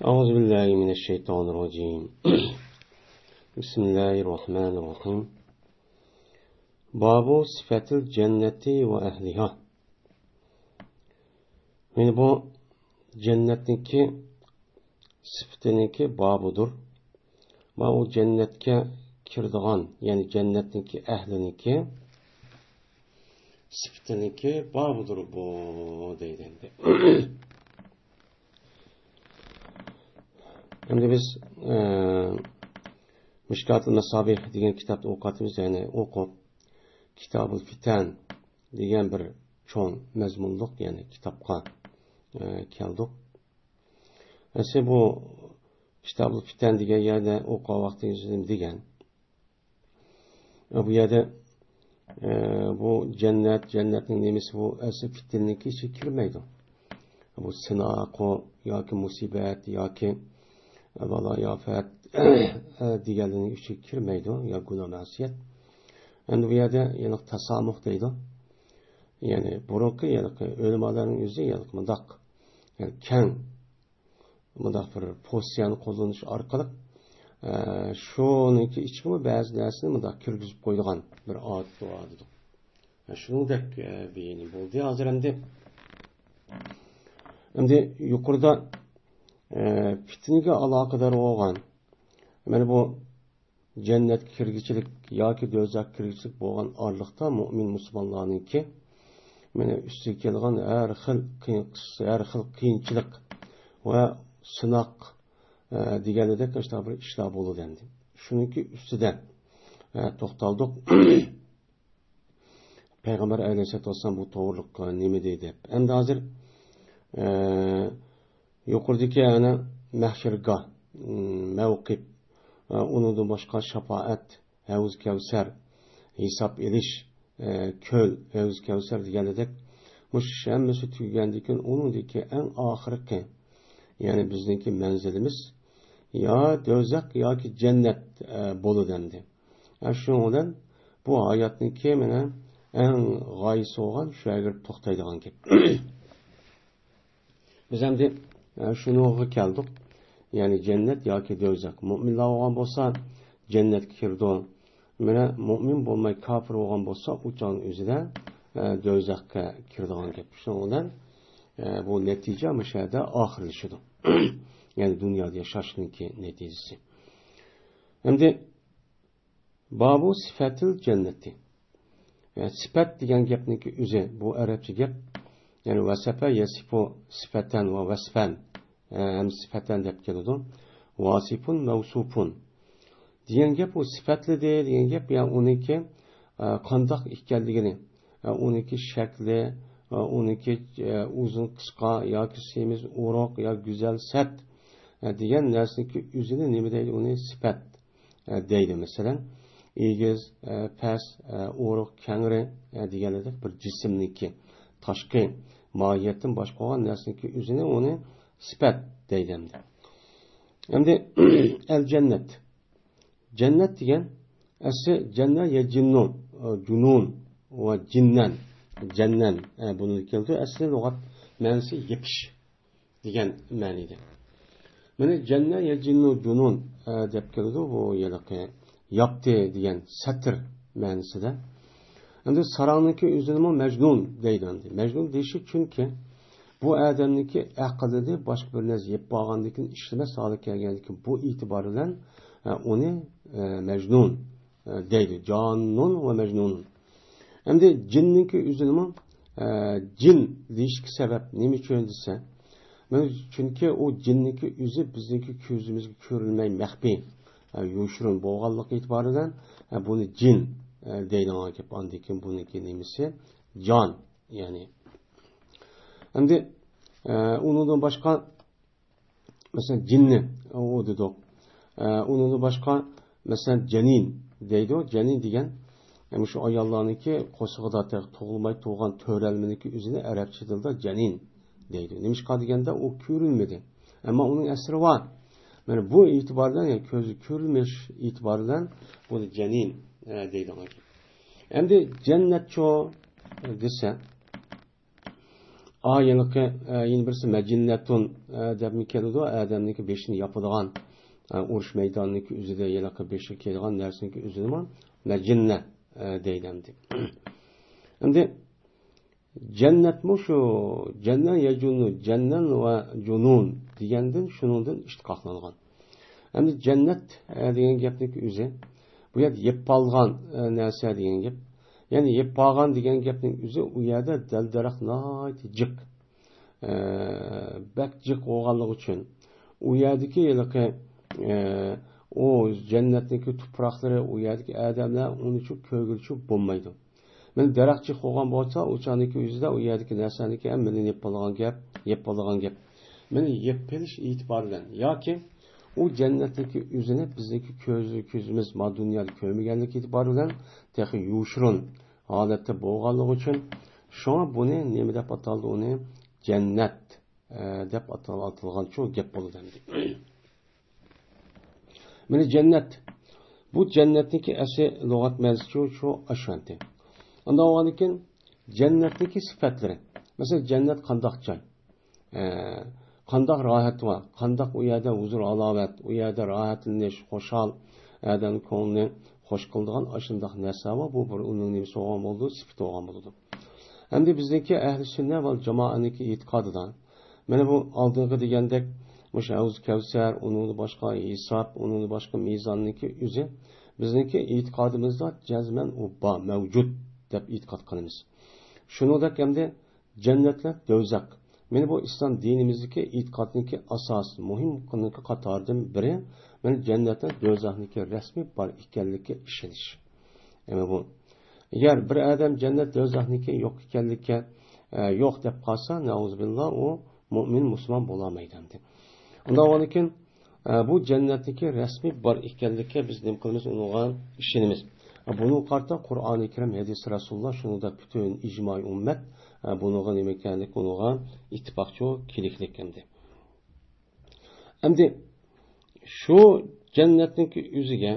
أعوذ بالله من الشيطان الرجيم بسم الله الرحمن الرحيم باب صفة الجنة وأهلها Yani bu cennetteki sıfatınki babıdır. Bu cennetke kirdiğan yani cennetteki ehlinki sıfatınki babıdır bu deyildi. Şimdi biz Mişkat-ı Mesabih degan kitapta o'qiyapmiz, ya'ni o'qib Kitab-ul Fitan degan bir cho'ng mazmunliq, ya'ni kitobga keldik. Mesela bu Kitab-ul Fitan degan yerda o'qigan vaqtingiz degan. Bu yerda bu cennetning nemasi bu asli fitnaniki ichiga kirmaydi. Bu sinoq yoki musibat yoki balo-ofat deganlarning ichiga kirmaydi, yo gunoh ma'siyat. Endi bu yerda yana tasamuh deydi. Ya'ni burunqi o'limalarning o'zi mundaq, ya'ni keng mundaq bir pozitsiyani qo'llanish orqali shuniki ichki ba'zi narsani mundaq kirgizib qo'ydigan bir odat bo'ladi. Shuningdek beyni bo'ldi. Hozir endi yuqorida fitnega aloqador bo'lgan mana bu jannat kirgichilik yoki do'zax kirgichilik bo'lgan orliqda mo'min musulmonlarningki mana ustiga kelgan har xil qiyinchilik va sinoq deganidek bir ishlar bo'ladi endi. Shuniki ustida to'xtaldik. Payg'ambar alayhissalatu vassalam bu to'g'riliq nima deydi deb. Endi hozir yuqoridagi ana mahshirgoh, mavqif, undan boshqa shafaat, havuz kavsar, hisob elish, ko'l, havuz kavsar deganidek mush hammasi tugagandan keyin uningdagi eng oxirgi, ya'ni bizningki manzilimiz yo do'zax yoki jannat bo'ladi endi. Shundan bu hayotniki mana eng g'oyasi bo'lgan shu yerga to'xtaydigan gap. Biz endi shunga keldik. Yani cennet yoki do'zax. Mo'minlar bo'lgan bo'lsa jannatga kirdi. Mana mo'min bo'lmay kofir bo'lgan bo'lsa uchoq o'zida do'zaxga kiradigan gap. Shundan bu natija mashada oxirlashadi. Yani dunyoda yashashninki natijasi. Endi babu sifatil cenneti. Yani sifat degan gapniki o'zi bu arabcha gap. Yani vasafa yasifu sifatan va vasfan. Hem sifatan deb keladi. Vasifun mavsufun. Degan gap u sifatli degan gap, ya'ni uniki qandoq ekanligini, uniki shakli, uniki uzun qisqa yoki semiz o'roq yo go'zal sat degan narsaniki o'zini nima deydi, uni sifat deydi. Masalan, egiz, past, o'roq, kangri deganidek bir jismniki tashqi mohiyatdan boshqa bo'lgan narsaniki o'zini uni sifat deydi. Endi el cennet. Cennet degan asli cennet ya cinnun, junun va jinnan. Cennan bunu keldi. Asli lug'at ma'nosi yepish degan ma'noda. Mana cennet ya cinnun junun deb keldi. Bu yalaqi yapti degan satr ma'nosida. Endi sarangniki o'zini majnun deydi. Majnun deyishi chunki bu adamniki aqlida boshqa bir narsa yeb bo'lgandan keyin ishlamas holga kelgandan keyin bu e'tibor bilan uni majnun deydi. Jannun va majnun. Endi jinniki o'zini jin deyishga sabab nima uchun desa, chunki u jinniki o'zi bizniki ko'zimizga ko'rilmay maxfiy, yoshirin bo'lganligi e'tiboridan buni jin deydigan gap. Ondan keyin buniki nimasi jon, ya'ni endi undan boshqa mesela jinni o dedik. Undan boshqa mesela janin deydi. Janin degan şu ayollarniki qo'shig'ida tug'ilmay tug'gan to'ralminiki o'zini arabcha tilda janin deydi. Nimishqa deganda u ko'rilmadi. Ammo uning asri bor. Mana bu e'tibordan, yani ko'zi ko'rilmish e'tibordan buni janin deydi. Endi jannatcho desa ayılıqı yine birisi mecinnetun deb keldi. Adamniki beşini yapılan uruş meydanındaki üzüde yılıqı beşi kelgan narsaniki üzüde mecinne deylemdi. Şimdi cennetmi şu cennet yecunu cennet ve cunun degenden şunundan iştiqaqlangan. Endi cennet degan gapniki o'zi bu yerda yeb qolgan narsa degan gap. Ya'ni yeb qolgan degan gapning o'zi u yerda dal-daraxt nihoyat jiq. Bak jiq bo'lganligi uchun u yerdagi o jannatniki tuproqlari u yerdagi odamlar uni uchun ko'gilchi bo'lmaydi. Men daraxt jiq bo'lgan bo'lsa, o'chaniki o'zida u yerdagi narsaniki ham meni yeb qolgan gap. Meni yeb qilish e'tibor bilan yoki u jannatniki o'zini bizniki ko'zimiz ma dunyoda ko'rmaganligi e'tibor bilan texi yushrun holatda bo'lganligi uchun shunga buni nima deb ataldi, uni jannat deb atalgan shu gap bo'ldi. Meni jannat bu jannatniki asli lug'at ma'nosi shu ashvanti. Unda o'g'anikin jannatniki sifatlari. Masalan, jannat qandoq joy? Qandoq rohat va qandoq u yerda huzur alovat, u yerda rohatlanish, xo'shal, adam ko'ngilni xo'sh qiladigan ashundoq narsa va bu bir uning nimasi bo'lgan bo'ldi, sifati bo'lgan bo'ldi. Hamda bizniki ahli sunna va jamoatniki e'tiqodidan mana bu oldingi degandek o'sha Havz Kavsar, uning boshqa hisob, uning boshqa mezonniki o'zi bizniki e'tiqodimizda jazman u mavjud deb e'tiqod qilamiz. Shuningdek hamda jannatlar do'zax. Meni bu islom dinimizdagi e'tiqodniki asos, muhim qilinishi qatoridan biri men jannatda do'zaxniki rasmiy bor ekanligiga ishonish. Ama bu agar bir odam jannat do'zaxniki yo'q ekanligiga yo'q deb qolsa, nauzubillah u mu'min musulmon bo'la olmaydi. Undan keyin bu jannatniki rasmiy bor ekanligiga biz nima qilamiz, unga ishonamiz. Buni qarta Qur'oni Karim, hadis Rasululloh shuningda butun ijmoiy ummat bunga nima ekanligi unga ittifoqchi keliklik endi. Endi shu jannatniki o'ziga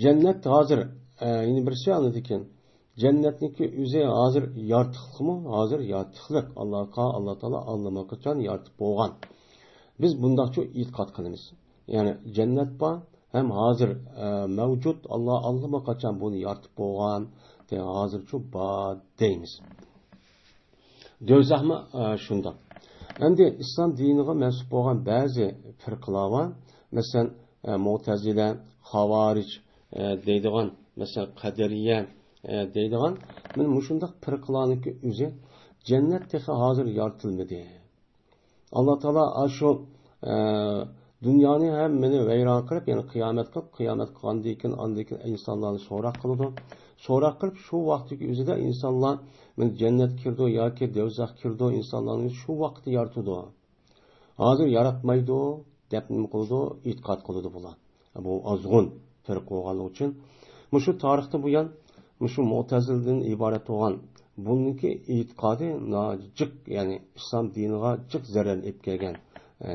jannat hozir yine bir şey anladı ekan. Jannatniki o'zi hozir yortiqmi? Hozir yortiqlik. Allah Taala anlamak uchun yortib bo'lgan. Biz bundaqcha e'tiqod qilamiz. Yani cennet var hem hazır mevcut Allah anlama kaçan bunu yartıp boğan de hazır çok ba deyimiz. Dözahma şunda. Hem de İslam dinine mensup boğan bazı fırkılar var. Mesela Mu'tezile, Havaric deydiğen, mesela Kaderiye deydiğen. Men muşundaq fırkılarınki özü cennet tehi hazır yartılmadı. Allah Teala şu dünyanın hem meni veyran kılıp, yani kıyamet kılandikin, andikin insanlarını sorak kılıdı. Sorak kılıp şu vaktiki üzere insanlar cennet kirdi, ya ki devzak kirdi, insanların şu vakti yartıdı. Hazır yaratmaydı, depnim kılıdı, itikat kılıdı bulan. Bu azgın fırk oğalı için. Şu tarihte bu yan, şu Mu'tezil'den ibaret olan bununki itikadı cık, yani İslam dinine cık zarar epkegen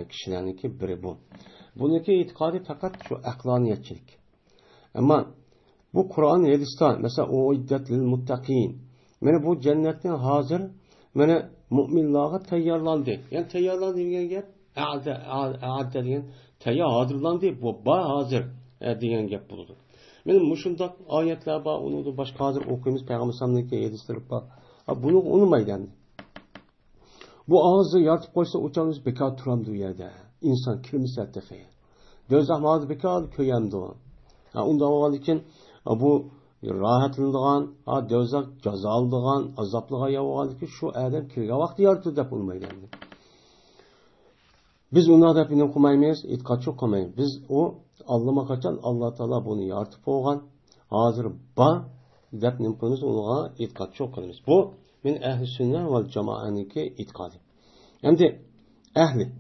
kişilerinki biri bu. Bununki itikadı fakat şu aklaniyetçilik. Ama bu Kur'an hadis'ten mesela o iddetlil muttakin. Mene bu cennetin hazır, mene müminlara tayyarlandı. Yani tayyarlandı diyen gap, aadde diyen tayyar hazırlandı. Bu hazır diyen gap bulundu. Benim muşundaq ayetler var, onu da başka hazır okuyumuz Peygamber sallallahu hadisleri var. Bunu unutmayın yani. Bu ağzı yartıp koysa uçağımız bekar turamdı yerde. İnsan kirmisi ettiği. Dözah mağazı bekar köyemdi o. Ondan olan için bu rahatlıldığan, dözah cazaldığan, azaplığa yavağı ki şu adam kirge vakti yartı da bulmayın yani. Biz onlar da hepini okumayız, itikat çok okumayız. Biz o Allah'ıma kaçan Allah Teala bunu yartıp olgan, hazır ba, dep nimkimiz ona itikat çok okumayız. Bu min ehli sünnet ve cemaatniki itikadı. Hem de ehli,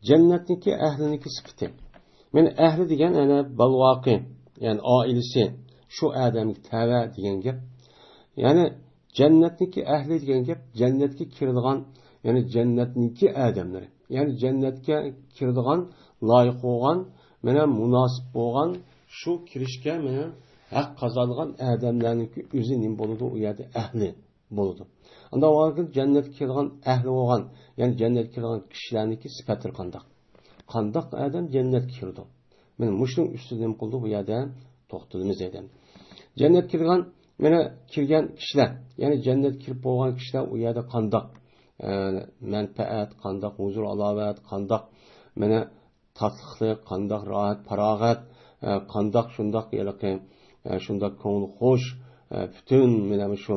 cennetniki ehliniki sıfıtı. Min ehli diyen yani balvaki, yani ailesi, şu adamki teve diyen gap. Yani cennetniki ehli diyen gap, cennetki kirdiğan, yani cennetniki adamları. Yani cennetke kirdiğan, layık olan, menen münasip olan, şu kirişke menen haq qazangan odamlarniki o'zi nim bo'ladi, u yerda ahli bo'ladi. Unda o'g'il jannatga kirgan ahli bo'lgan, ya'ni jannatga kirgan kishilarniki sifatlar qandoq? Qandoq odam jannatga kirdi? Mana mushning ustida nim qildi bu yerda to'xtalamiz edim. Jannatga kirgan, mana kirgan kishilar, ya'ni jannatga kirib bo'lgan kishilar u yerda qandoq manfaat, qandoq huzur alovat, qandoq mana tatliqlik, qandoq rohat, farog'at, qandoq shundoq yiliqi, shundoq ko'ngli xush, butun mana shu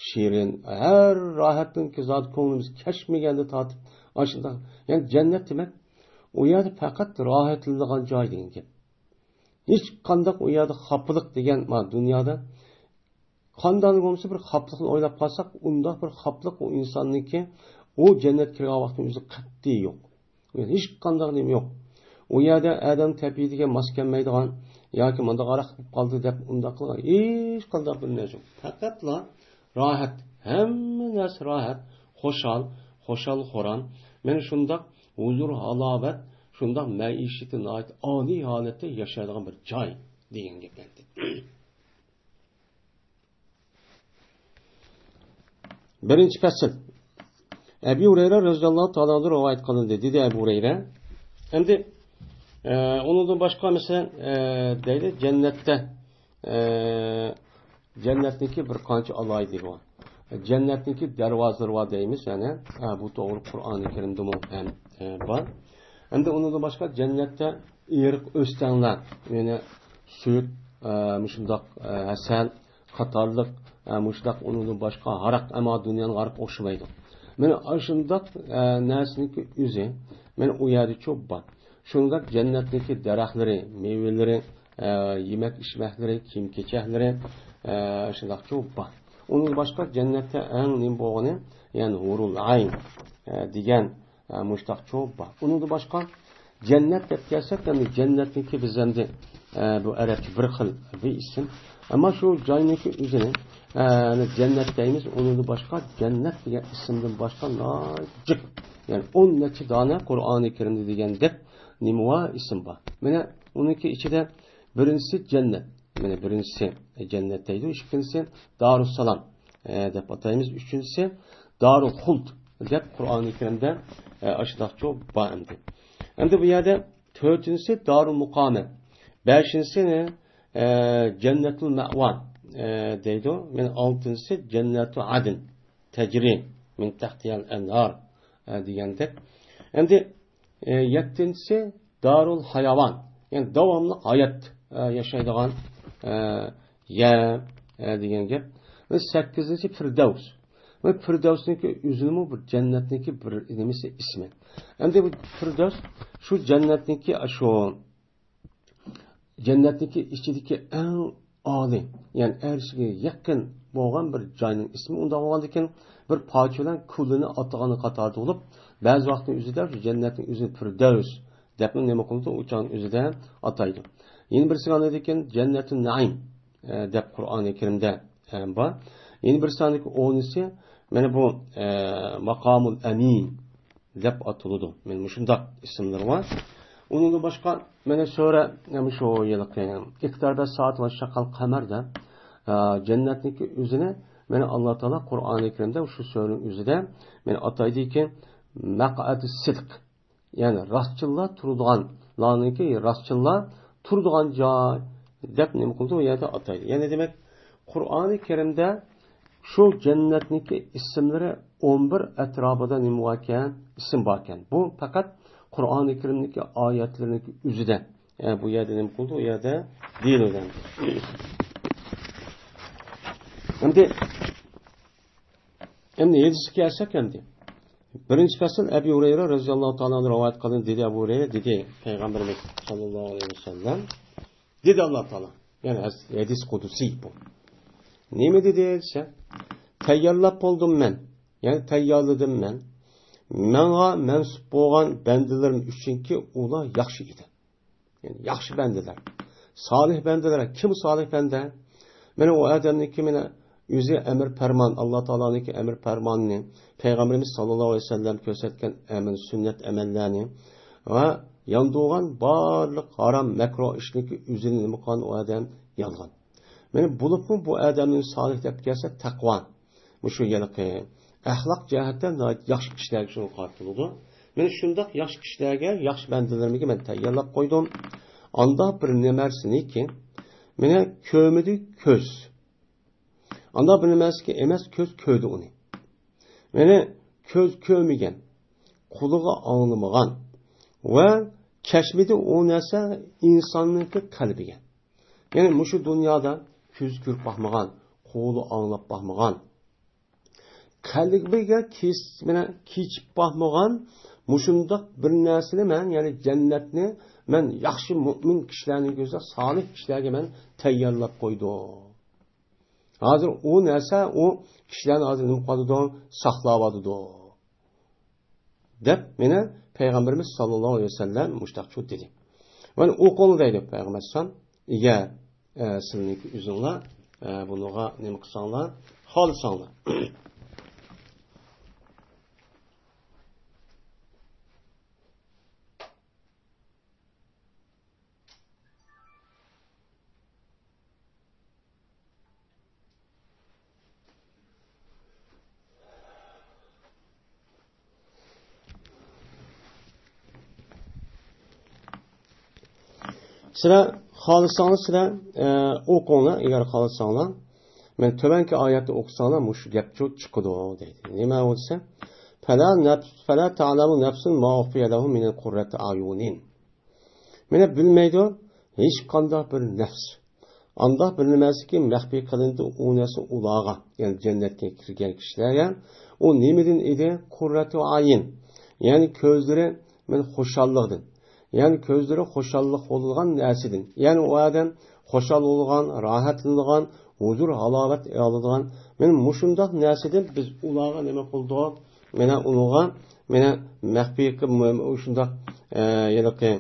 shirin, har rohatdan zot ko'nglimiz kashmaganda tatib, shundoq. Ya'ni jannat demak u yerda faqat rohatlanadigan joy degan gap. Hech qandoq u yerda xafalik degan dunyoda qandan bo'lsa bir xaflikni o'ylab qolsak, unda bir xaflik u insonniki u jannat kirgan vaqtda o'zi qat'iy yo'q. Hech qanday nima yo'q. U yerda odam tabiatiga mos kelmaydigan yoki munda qaraq qoldi deb unda qilgan hech qanday bir narsa yo'q. Faqatla rohat, hamma narsa rohat, xo'shal-xo'ron. Mana shundoq huzur, halovat, shundoq maishatni oliy holatda yashaydigan bir joy degan gap endi. Birinchi fasl. Ebu Hureyre radhiyallohu ta'ala rivoyat qilindi, dedi Ebu Hureyre. Endi onundan başqa mesela deydi cennetniki bir qancha alaydı var. Cennetniki darvozalar var deymiz yani. Bu doğru Kur'an-ı Kerim'de mu hem var. Hem de onundan başqa cennette iriq östenler yani süt, müşundaq hasal, qatarlıq, müşundaq onundan başqa haraq ama dünyanın haraq oxşamaydı. Meni aşındaq nəsiniki üzü, meni u yerdə çox var. Şundaq cennetdeki daraxtları, meyveleri, yemek içmekleri, kiyim keçəkləri, şundaq çox var. Onun başqa cennette en nim boğunu, yani hurul ayn degan müştaq çox var. Onun başqa cennet deb kelsək, yani cennetdeki bizəndə bu ərəbçə bir xil bir isim. Ama şu cayniki üzünü cennet deyimiz, onun başqa cennet degan isimdən başqa nacik. Yani 10 neçə tane Kur'an-ı Kerim'de degan deb nimva isim var. Mana onunki içinde birincisi cennet. Mana birincisi cennet deydi. İkincisi Darussalam deb ataymiz. Üçüncüsü Darul Huld deb Kur'an-ı Kerim'de aşılaq çok var endi. Endi bu yerda dördüncüsü Darul Mukame. Beşincisi ne? Cennetul Ma'van deydi. Yani altıncısı Cennetul Adn. Tecri min tahtiyal enhar degende. Endi yettincisi Darul Hayavan. Yani devamlı hayat yaşaydigan degan gap. Ve 8-ci Firdevs. Ve Firdevs'niki üzülümü bir cennetniki bir nimisi ismi. Endi bu Firdevs şu cennetniki şu cennetniki içideki en âli, yani erişige yakın bo'lgan bir joyning ismi. Unda bo'lgandan bir pokilan kulini atagani qatorda bo'lib, ba'zi vaqtning o'zida shu jannatning o'zi Firdevs deb nima qildi, o'chan o'zida ataydi. Yana birisi ekan Jannatun Naim deb Qur'oni Karimda bor. Yana bir soniki 10'si mana bu Maqamul Amin deb atiladi. Mana shunday ismlar bor. Onun başqa mana sonra şu yılqı iqtarda saat ve şaqal qamarda cennetniki üzüne mana Allah Teala Kur'an-ı Kerim'de şu sözün üzüde mana ataydı ki maq'atus sidq, yani rastçıllar turduğan laniki rastçıllar turduğan joy deb nima qildi u yerda ataydı. Yani demek Kur'an-ı Kerim'de şu cennetniki isimleri 11 etrafında nima ekan, isim bor ekan. Bu fakat Kur'an-ı Kerim'deki ayetlerindeki üzüde. Yani bu yerde ne oldu? O yerde değil öyle. Hem de yedisi gelsek hem de. Birinci fasıl Ebu Hureyre radhiyallahu ta'ala rivayet kılın dedi Ebu Hureyre dedi Peygamberimiz sallallahu aleyhi ve sellem. Dedi Allah Teala. Yani hadis kudusi bu. Ne mi dedi ise? Teyyarlap oldum ben. Yani teyyarladım ben. Mənə mənsub bolğan bəndələrim üçünki ular yaxşı idi. Yəni yaxşı bəndələr. Salih bəndələr. Kim salih bəndə? Mənə o adamniki mənə özü əmr fərman, Allah Taala'nınki əmr fərmanını, Peyğəmbərimiz sallallahu əleyhi və səlləm göstərən əmr sünnət əməllərini və yandığan barlıq haram, məkruh işniki üzünü müqan o adam yalğan. Meni bulupmu bu adamın salih deb kelsa taqvo. Mushu yiliqi axloq jihatdan yaxshi kishilarga shuni qatildi. Men shundoq yaxshi kishilarga, yaxshi bandalarga men tayyorlab qo'ydim. Anda bir nemarsiniki meni ko'midi ko'z. Anda bir nemarsiniki emas ko'z ko'di uni. Meni ko'z ko'migan, qulig'i anglamagan va kashmidi o narsa insonniki qalbiga. Yani mushu dunyoda ko'z ko'rib baxmagan, qo'li anglab baxmagan, qalbiga kechib baxmagan mushundoq bir narsani men, ya'ni jannatni men yaxshi mo'min kishilarning ko'zida solih kishilarga men tayyorlab qo'ydim. Hozir o narsa o kishilarni hozir nima qiladi, saqlab oladi. Deb meni Peygamberimiz sallallohu alayhi vasallam mushtaqchu dedi. Mana o qo'lda deydi Peygamber sallam, "Agar sizning o'zinglar bunuga nima qilsanglar, xohlasanglar." Sizlar xohlasangiz sizlar o'qinglar, agar xohlasangiz. Men to'banki oyatni o'qisanglar, mush gap chiqadi deydi. Nima bo'lsa? Fala ta'lamu nafsun ma ukhfiya lahum min qurrati ayunin. Meni bilmaydi hech qanday bir nafs. Anda bir nimasiki maxfiy qilindi u narsa ularga, ya'ni jannatga kirgan kishilarga, u nimadan edi? Qurrati ayin. Ya'ni ko'zlari men xushallikdan. Yani ko'zlari xushallik bo'lgan narsadan. Yani o adam xushal bo'lgan, rohatlangan, huzur, halovat oladigan. Men mushundoq narsadan biz ularga nima qildik? Mena ularga maxfiy shundoq ya'ni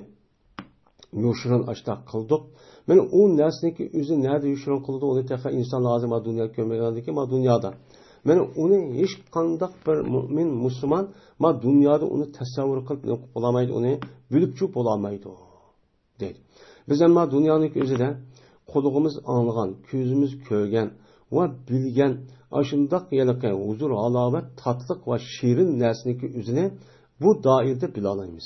yushirin ashtaq qildik. Men u narsaniki o'zi nerede yushirin qildi? Uni taqa inson lozim bu dunyo ko'rmagandiki, bu dunyoda. Men uni hech qanday bir mo'min musulmon ma dunyoda uni tasavvur qilib qolamaydi, uni bilib chup olamaydi deydi. Biz amma dunyoning o'zida qo'lig'imiz anglagan, ko'zimiz ko'rgan va bilgan ashundoq yalaqay huzur, halovat, tatliq va shirin narsaniki o'zini bu doirada bila olamiz.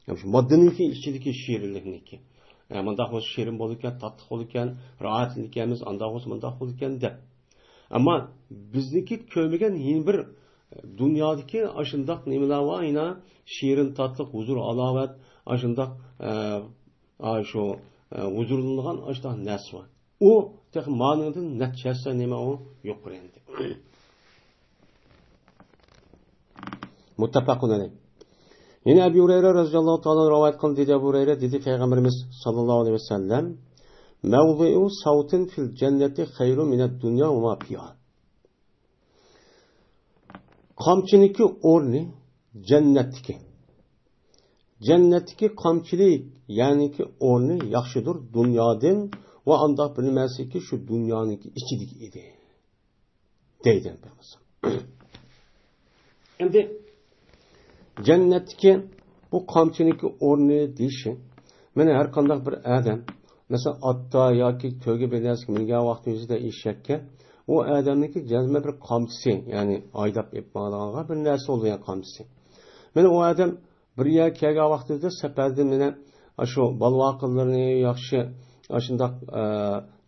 Yani shu moddaniki ichidagi shirinlikniki. Mundaq bo'lsa shirin bo'larkan, tatliq bo'larkan, rohatlikamiz andaq bo'lsa mundaq bo'larkan deb. Ama bizdeki kömegen yeni bir dünyadaki aşındak nimeler var yine şiirin tatlık huzur alavet aşındak şu huzurluğun aşındak nes var. O tek manadın neticesi nime o yok rendi. Muttafaqun aleyh. Yine Ebu Hureyre radıyallahu ta'ala rivayet kıldı dedi Ebu Hureyre dedi Peygamberimiz sallallahu aleyhi ve sellem mevzi'u savtin fil cenneti hayru mined dünya ve ma fiha. Kamçıniki orni cennetiki. Cennetiki kamçilik yani ki orni yaxşıdır dünyadan ve anda bilmesi ki şu dünyanın içidik idi. Deyden bilmesi. Şimdi cennetiki bu kamçıniki orni deyişi. Mene her kandak bir adam mesela atta ya ki töge belirsiz minga vakti yüzde işekke o adamdaki cezme bir kamçısı yani aydap yapmalarına bir neresi oluyor kamçısı. Ben o adam bir yer kega vaktinde seferde mene şu balvakıllarını yakşı aşında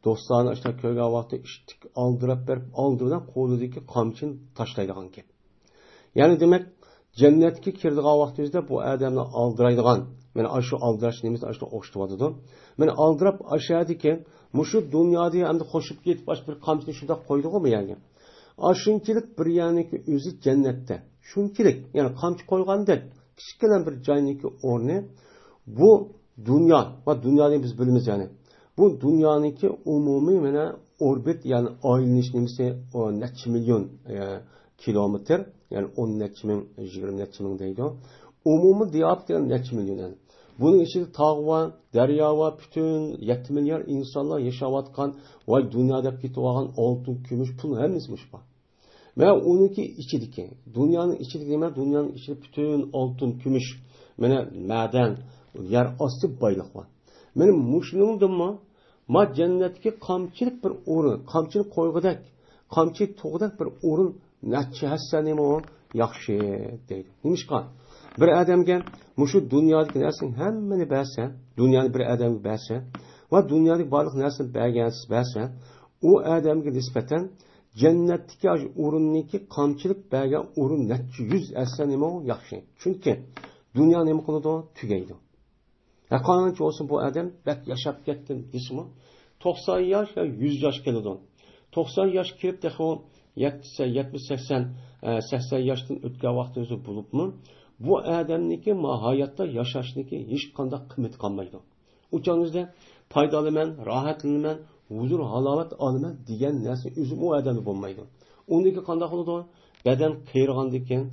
dostlarını işte köyge vakti iştik aldırıp verip aldırıdan koludaki kamçını taşlaydıgan ki. Yani demek cennetki kirdiği vaktimizde bu adamla aldıraydıgan. Yani aşı aldıraş neyimiz aşı oştuvadıdı. Yani aldırıp aşağıdaki muşu dünyada hem de koşup gidip baş bir kamçını şurada koyduğu mu yani? Aşınkilik bir yani ki özü cennette. Şunkilik yani kamçı koygan değil. Küçükten bir cennetki orne bu dünya ve dünyayı biz bilimiz yani. Bu dünyanın ki umumi yani orbit yani ayrılış neyse o neç milyon kilometre yani 10 neç min 20 neç min deydi o. Umumi diyabet yani neç milyon yani. Bunun içinde tağ var, derya var, bütün 7 milyar insanlar yaşavatkan ve dünyada gittiğin altın, gümüş, pul hemizmiş bu. Ve onunki içindeki, dünyanın içindeki demek, dünyanın içinde bütün altın, gümüş, maden, yer astı baylık var. Benim muşnumdum mu? Ma cennetki kamçılık bir orun, kamçılık koygudak, kamçılık toğudak bir orun neçe hassanemi o yaxşı deydi. Nimişkan? Bir adamga muşu dünyadaki narsaning hammani bersa, dunyoni bir odamga bersa va dunyodagi barliq narsani bergansiz bersa, u odamga nisbatan jannatdagi o'rinniki qamchilik bergan o'rin necha yuz asla nima yaxshi. Chunki dunyo nima qiladi? Tugaydi. Qancha olsun bu odam bak yashab ketdim desimi, 90 yosh ya 100 yosh keladi. 90 yosh kelib texo 70-80 yoshdan o'tgan vaqtingiz bo'libmi? Bu adamniki hayotda yashashniki hech qanday qiymat qolmaydi. Uchanizda foydalaman, rohatlanaman, huzur, halovat olaman degan narsa o'zim u odamda bo'lmaydi. Uniki qanday qiladi? Badan qiyirgandan keyin,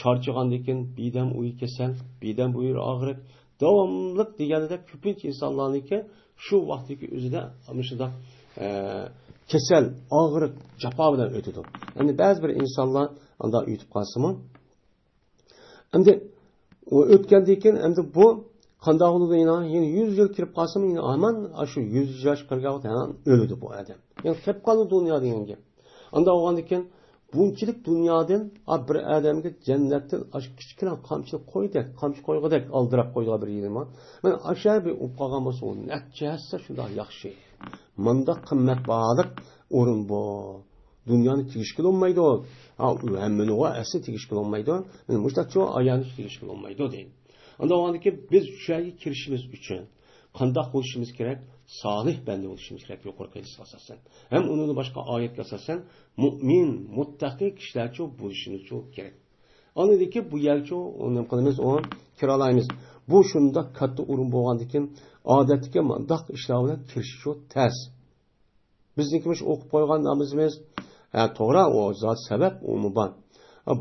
charchagandan keyin bedam uyi kasal, bedam uyi og'riq, davomliq deganida ko'pincha insonlarniki shu vaqtdagi o'zida shunday kasal, og'riq, jafo bilan o'tadi. Endi ba'zi bir insonlar unda yutib qolsa-mu, endi o o'tgandan keyin endi bu qanday bo'ladi? Yine 100 yil kirib qolsa-mu, yine aman shu 100 yosh kirgan vaqt o'ladi bu odam. Yani hep qoldi dunyo deganga. Unda olgandan keyin bunchilik dunyodan bir odamga jannatdan kichkina qamchilik qo'ydik, qamchi qo'yg'idek oldirab qo'ydilar bir yilma. Mana o'sha bir o'p qolgan bo'lsa, u natijasi shunday yaxshi. Manda qimmat bog'liq o'rin bu. Dunyoni tegishga olmaydi. Hammani va asli tegishga olmaydi. Men mushtacho ayanish tegishga olmaydi deydi. Unda olgandaki biz shu yerga kirishimiz uchun qanday bo'lishimiz kerak? Salih banda bo'lishimiz kerak yuqorgi asosan. Ham uni boshqa oyatga asosan mu'min, muttaqi kishilarcha bo'lishimiz kerak. Anidiki bu yercha uni qilamiz, o'n kiralaymiz. Bu shunda katta o'rin bo'lgandan keyin odatga mandaq ishlar bilan kirishish ters. Bizniki shu o'qib qo'ygan namozimiz to'g'ri, o zot sabab u muban.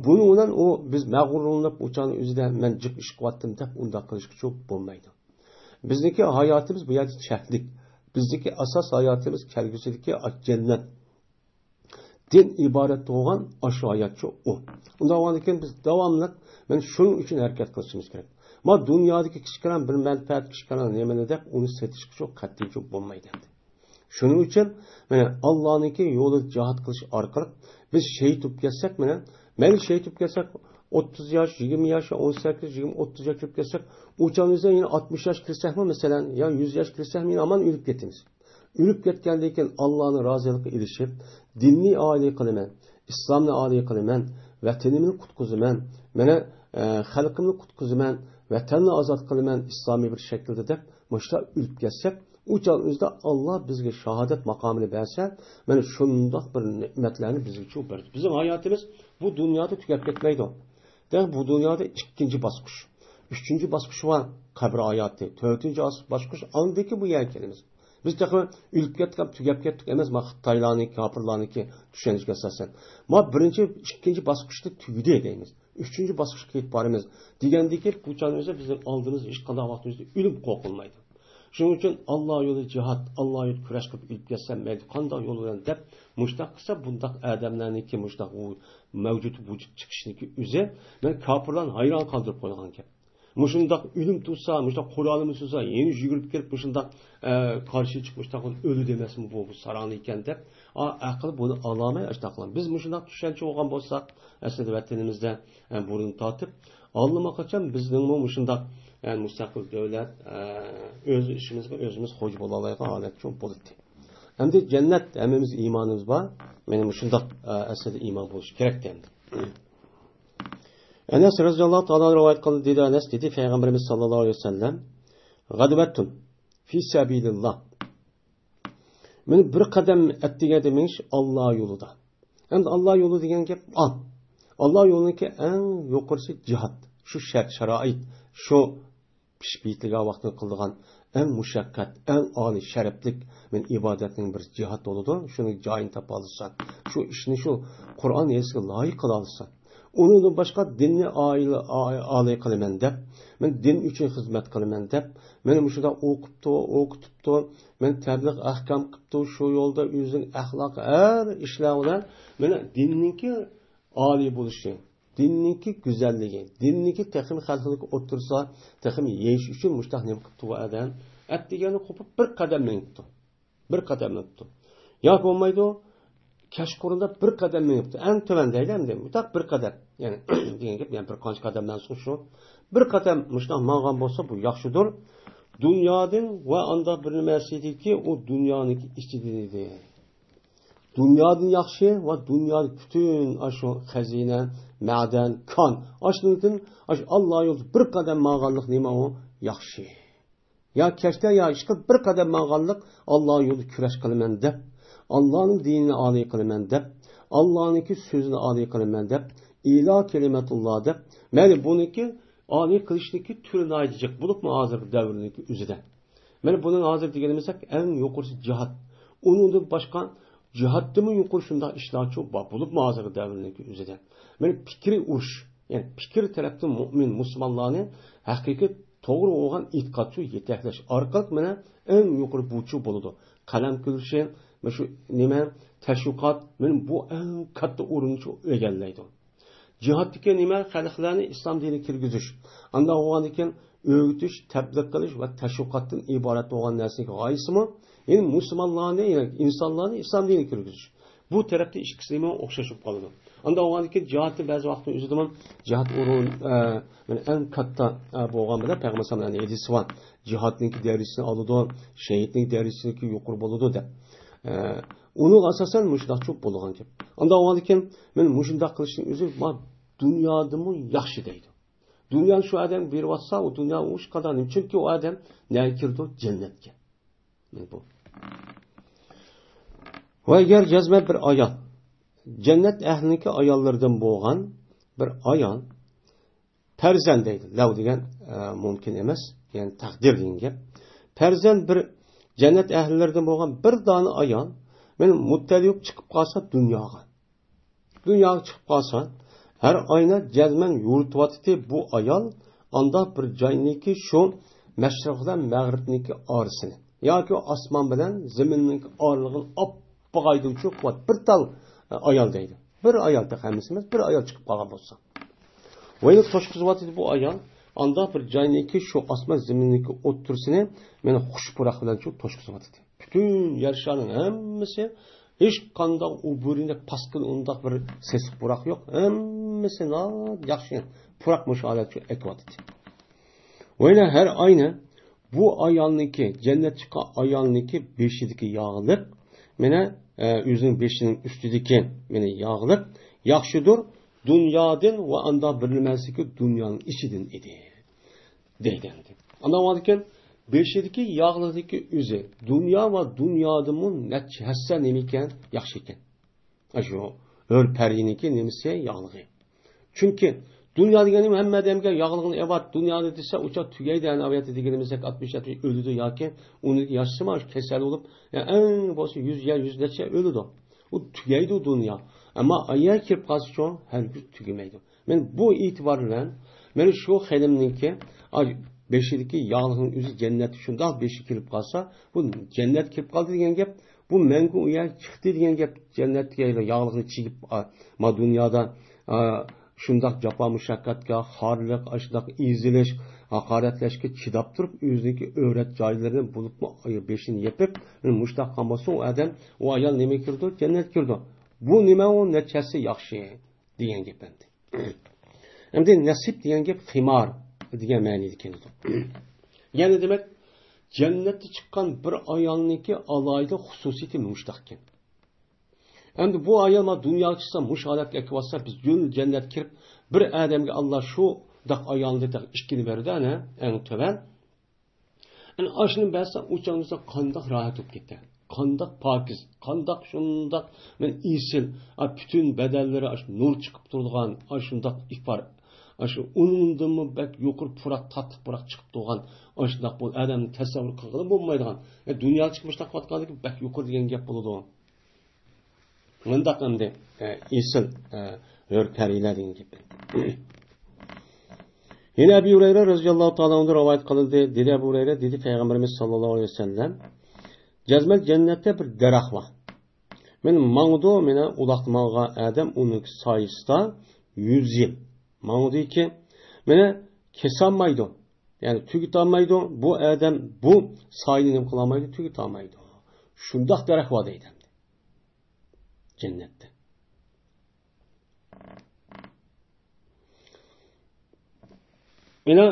Buni bilan o biz mag'rurlanib o'chani o'zida men jiq ish qilyaptim deb unda qilishga çok bo'lmaydi. Bizniki hayotimiz bu yerda cheklik. Bizdeki asas hayatımız kelgusidagi cennet. Din ibaret bo'lgan aşağı hayatçı o. Unda olgandan biz davomli men shuning uchun harakat qilishimiz kerak. Ma dunyodagi kichkina bir manfaat kichkina nimani deb uni setishga çok qat'iy çok bo'lmaydi. Shuning uchun mana Allohniki yo'lida jihad qilish orqali biz shaytib kelsak, men shaytib kelsak 30 yosh, 20 yosh, 18, 20, 30 yosh kirib kelsak, o'chamizda yine 60 yosh kirsakmi, masalan, ya 100 yosh kirsak, men aman o'lib ketamiz. O'lib ketgandan keyin Allohning roziligiga erishib, dinni oliy qilaman, islomni oliy qilaman, vatanimni qutqizaman, mana xalqimni qutqizaman, vatanni ozod qilaman islomiy bir shaklda deb mushta o'lib ketsak, o'chamizda Alloh bizga shahodat maqomini bersa, mana shundoq bir ne'matlarni bizga çok berdi. Bizim hayotimiz bu dunyoda tugab ketmaydi. Bu dünyada ikinci basqış. Üçüncü basqış var kabir hayatı. Dördüncü basqış andaki bu yerkenimiz. Biz de ülüp kettik, tugab kettik emas, Xitoylarniki, kafirlarniki tushunishga asosan. Ma birinchi, ikkinchi basqishda tugidi deymiz. Üçüncü basqishga yetib boramiz. Degandiki bu chanimizda bizning oldimiz hech qanday vaqtimizda o'lim qo'rqilmaydi. Shuning uchun Alloh yo'li jihad, Alloh yo'li kurash qilib o'lib ketsam, mayli qanday yo'l bilan deb mushtaq qilsa, bundaq odamlarniki mushtaq u mavjud vujud chiqishniki o'zi men kofirlarni hayron qoldirib qo'ygan ekan. Mushundaq o'lim tursa, mushtaq Qur'onimiz tursa, yeni yugurib kelib mushundaq qarshi chiqib mushtaq o'li demasmi bu saroni ekan deb, aql buni olmay ashtaqlan. Biz mushundaq tushuncha bo'lgan bo'lsak, aslida vatanimizda burun tortib, allamaqqachon bizning mushundaq yani müstakil devlet öz işimizde özümüz hoca bolalayga halet çok bo'ladi. Endi cennet hemimiz imanımız var. Benim şundak aslında iman buluş gerek dendi. Enes radıyallahu ta'ala rivayet kıldı dedi, Enes dedi Peygamberimiz sallallahu aleyhi ve sellem gadvetun fi sabilillah. Men bir kadem ettiğe demiş Allah yolunda. Endi Allah yolu degan gap Allah yolundaki en yukarısı cihat. Şu şart şarait, şu pişbiyitliğe vaxtını kıldığan en muşakkat, en âli şereflik men ibadetinin bir cihat oludur. Şunu cayın tapa alırsan, şu işini şu Kur'an yazısı layık kıla alırsan. Onun başka dinni âli kılımen dep, men din için hizmet kılımen dep, men şurada okutuptu, men tebliğ ahkam kıptı, şu yolda yüzün ahlak her işlerle, men dinninki âli buluşu. Dinninki güzelliği, dinninki texim xalqılık otursa, texim yeyiş üçün müştah nem qıptı bu adam, etdigeni qopup bir qadam men qıptı. Bir qadam öptü. Ya olmaydı Kashqurunda bir qadam minibdi. Eng tövəndəydi endi. Mütaq bir qadam. Yəni degan gap, yəni bir qancha qadamdan so'ng shu. Bir qadam muştaq mağan bolsa bu yaxşıdır. Dünyadan və anda bir nəməsidiki o dünyanın içidir. Dünyadan yaxşı və dünyada bütün aşu xəzinə, mədən, kan. Aşnıdın Allah yolu bir qadam mağanlıq nima o yaxşı. Ya kəşdə ya işqil bir qadam mağanlıq Allah yolu küraş qılman deb. Allah'ın dinini âli kılmen deb, Allah'ınki sözünü âli kılmen deb, İlah kelimetullah deb, meni bununki âli kılışniki türüne aydıcak bulup mu hazır devrindeki üzüde. Meni bunun hazır diyelimizsek en yukarısı cihat. Onun da başka cihattı mı yukarı şunda işler çok var. Bulup mu hazır devrindeki üzüde. Meni fikri uş, yani fikir tarafta mümin, Müslümanlarını hakiki doğru olan itikatçı yetekleş. Arkalık mene en yukarı buçu buludu. Kalem kılışı, şu nime teşvikat benim bu en katta uruncu egallaydı. Cihattaki nime halklarını İslam dinine kirgiziş. Anda olan iken öğütüş, tebliğ kılış ve teşvikattan ibaret olan nesneki gayesi mi? Yani Müslümanlarını, yani insanlarını İslam dinine kirgiziş. Bu tarafta ikisi nime okşaşıp kaldı. Anda olan iken cihattı bazı vakti üzüldüm. Cihat urun en katta bu olan bile Peygamber sallallahu aleyhi ve sellem cihattaki derisini alıdı, şehitlik derisini yukarı buludu da. Onun asasen müşdak çok bolğan gap. Anda oğandiken men müşdak kılışın özü ma dünyadımı yaxşı deydi. Dünya şu adam bir vatsa o dünya uç kadar çünkü o adam ne kirdi cennetke. Bu. Ve eğer cezme bir ayal cennet ehliniki ayallardan bolğan bir ayal perzend deydi. Lav degan mümkün emas. Yani takdir degan gap. Perzend bir cennet ehlilerden bolğan bir tane ayal men muttaliq chiqib qolsa dunyoga. Dunyoga chiqib qolsa har ayna jazman yurityapti bu ayal anda bir joyniki shu mashriqdan mag'ribniki orasini yoki osmon bilan zaminning oralig'ini oppoq aydovchi quvvat bir tal ayal deydi. Bir ayalda hammasimiz bir ayal chiqib qolgan bo'lsa. Voyni toshqizyapti bu ayal anda bir joyniki shu osmon zaminniki o'ttirsini meni xushpuroq bilan shu toshqizyapti. Bütün yarışanın hemmisi hiç kanda uburinde paskın undaq bir ses purak yok. Hemmisi yaxşı purak müşahadatçı ekvatit. Öyle her aynı bu ayalniki cennet çıka ayalniki beşideki yağlık mene yüzün beşinin üstüdeki mene yağlık yaxşıdır dünyadan ve anda bilinmezki dünyanın içidin idi. Deydendi. Anlamadıkken beşideki yağlıdaki üzü dünya ve dünyadımın neçhesse nemiken yaxşıken. Aşu örperiyiniki nemisi yağlığı. Çünkü dünya degenim hem medemge yağlığını evat dünyada dese uçak tügeydi yani aviyatı degenimizde 60-70 ölüdü yaki onu yaşlı mı kesel olup yani en bosu 100 yer 100 neçe ölüdü. O tügeydi o dünya. Ama ayya kirip kalsı çoğun her gün tügemeydi. Ben bu itibarla ben şu xelimninki beşideki yağlığın üzü cennet şunda beşi kirip kalsa bu cennet kirip kaldı diyen gap bu mengu uya çıktı diyen gap cennet yağlığını çekip ma dünyada şundak capa müşakkatga harlık aşıdak iziliş hakaretleşke çidap durup yüzdeki öğret cahillerini bulup mu beşini yapıp müştak kalması o adam o ayal neme kirdi cennet kirdi bu neme o neçesi yaxşı diyen gap endi. Hem de nasip diyen gap himar diye ma'niydi keldi. Yani demek cennette çıkan bir ayalniki alayda hususiyeti müştakken. Hem de bu ayalma dünya çıksa müşahadat ekvasa biz yön cennet kirip bir adamga Allah şu da ayalnida işkini verdi ana en töven. Yani aşının basa uçağınızda kandak rahat olup gitti. Kandak pakiz, kandak şundak men isil, bütün bedelleri nur çıkıp durduğan aşındak ifar aşı unundan mı bek yukur purak tatlı purak çıkıp doğan aşındak bol adamın tasavvur kılgılı bulmaydıgan. Dünya çıkmışta katkandı ki bek yukur diyen gap buludu. Mındak endi isil hörkeriler diyen gibi. Yine Ebu Hureyre radıyallahu ta'ala ondan rivayet kılındı. Dedi Ebu Hureyre dedi Peygamberimiz sallallahu aleyhi ve sellem cezmel cennette bir derak var. Men mağdu mene ulaqmağa adam onun sayısında 100 yıl. Mağdu ki mene kesanmaydı. Yani tügütamaydı. Bu adam bu sayını kılamaydı tügütamaydı. Şundaq daraxt var deydi. Cennette. Yine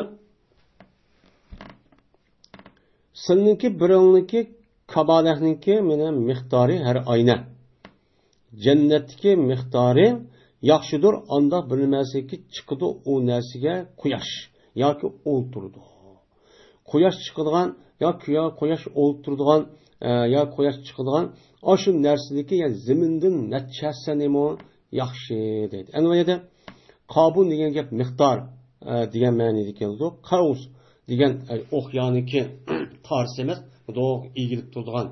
sizniki biringniki kabalehniki mene miqdori her ayna. Cennetdeki miqdori yaxshidir, anda bilmasiki chiqidi u narsaga quyosh yoki o'ltirdi. Quyosh chiqadigan yoki quyosh o'ltiradigan yo quyosh chiqadigan shu narsadagi yani zamindan nachchasanimi yaxshi deydi. Anvayda qabun degan gap miqdor degan ma'noda keldi. Qaus degan o'qyoniki tarsi emas, bu egilib turadigan.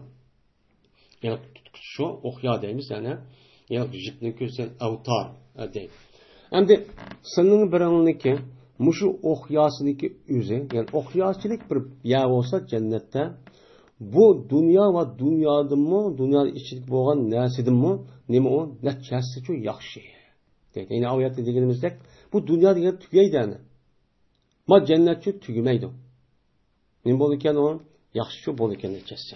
Yani şu o'qyo deymiz, yani yoki jipni ko'rsan avtar deydi. Endi sening biringniki mushu o'qyosiniki o'zi, yani o'qyochilik bir ya bo'lsa jannatda bu dunyo va dunyodimi, dunyo ichida bo'lgan narsadimi, nima u nachchasi yaxshi deydi. Yani oyatda deganimizdek, bu dunyo degan tugaydi. Ma jannatchi tugamaydi. Nima bo'lar ekan u? Yaxshi bo'lar ekan nachchasi.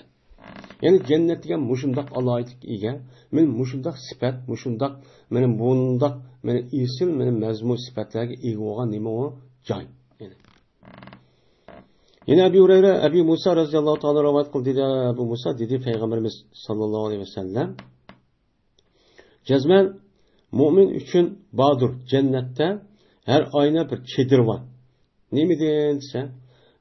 Yani cennet degan mushundaq alaylik ega, men mushundaq sifat, mushundaq men bundaq men isim, men mazmun sifatlarga ega bo'lgan nima u? Joy. Yine Ebu Hureyre, Ebu Musa radhiyallohu ta'ala rivoyat qildi, dedi Ebu Musa dedi Peygamberimiz sallallohu alayhi vasallam. Cezmen mu'min üçün badur cennette her ayna bir çedir var. Nemi deyilse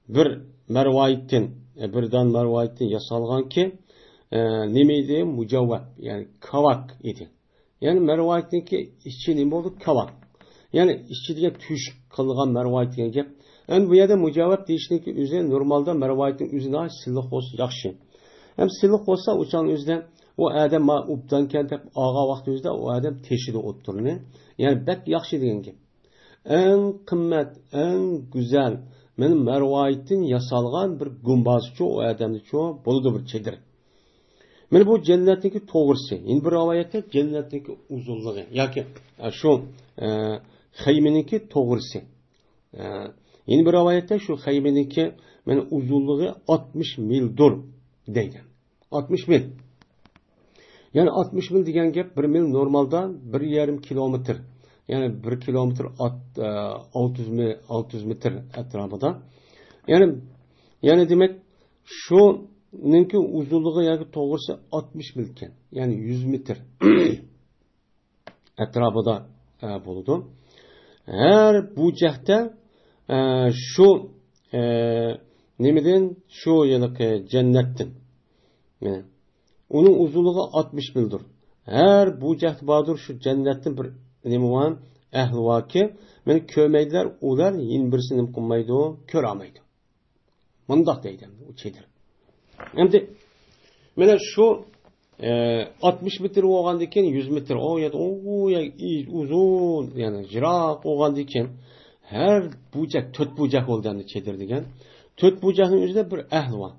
bir mervayetin birdan mervayetin yasalgan ki nemeydi mucavvat yani kavak idi. Yani mervayetin ki işçi nemi oldu kavak. Yani işçi diye tüş kılgan mervayetin gep. Yani bu yerde mucavvat deyişinin ki üzerine normalde mervayetin üzerine sillik olsa yakşı. Hem sillik olsa uçan üzerine o adam ubdan kentip ağa vakti üzerinde o adam teşhidi oturunu. Yani bek yakşı diyen gep. En kımmet, en güzel benim mervayetin yasalgan bir gumbazçı o adamdı çoğu buludu bir çedir. Men bu cennetteki toğırsı. Yine bir rivayette cennetteki uzunluğu. Yani şu haymeniki toğırsı. Yine bir rivayette şu haymeniki uzunluğu 60 mildir deydi. 60 mil. Yani 60 mil diyen gap 1 mil normalde 1,5 kilometre. Yani 1 kilometre 600 metre etrafında. Yani demek şu ninki uzunluğu yani doğrusu 60 milken. Yani 100 metre etrafında bulundu. Her bu cehte şu nemeden şu yılki cennettin. Yani onun uzunluğu 60 mildir. Her bu cehte badır şu cennetin bir nima ahli vaki men kömeydiler ular yin birisini qilmaydi ko'ramaydi. Mundaq deydi u chedir. Endi mana shu 60 metr bo'lgandan keyin 100 metr o ya uzun yani jiroq bo'lgandan keyin har bucak 4 bucak bo'lganda chedir degan. 4 bucakning o'zida bir ahli var.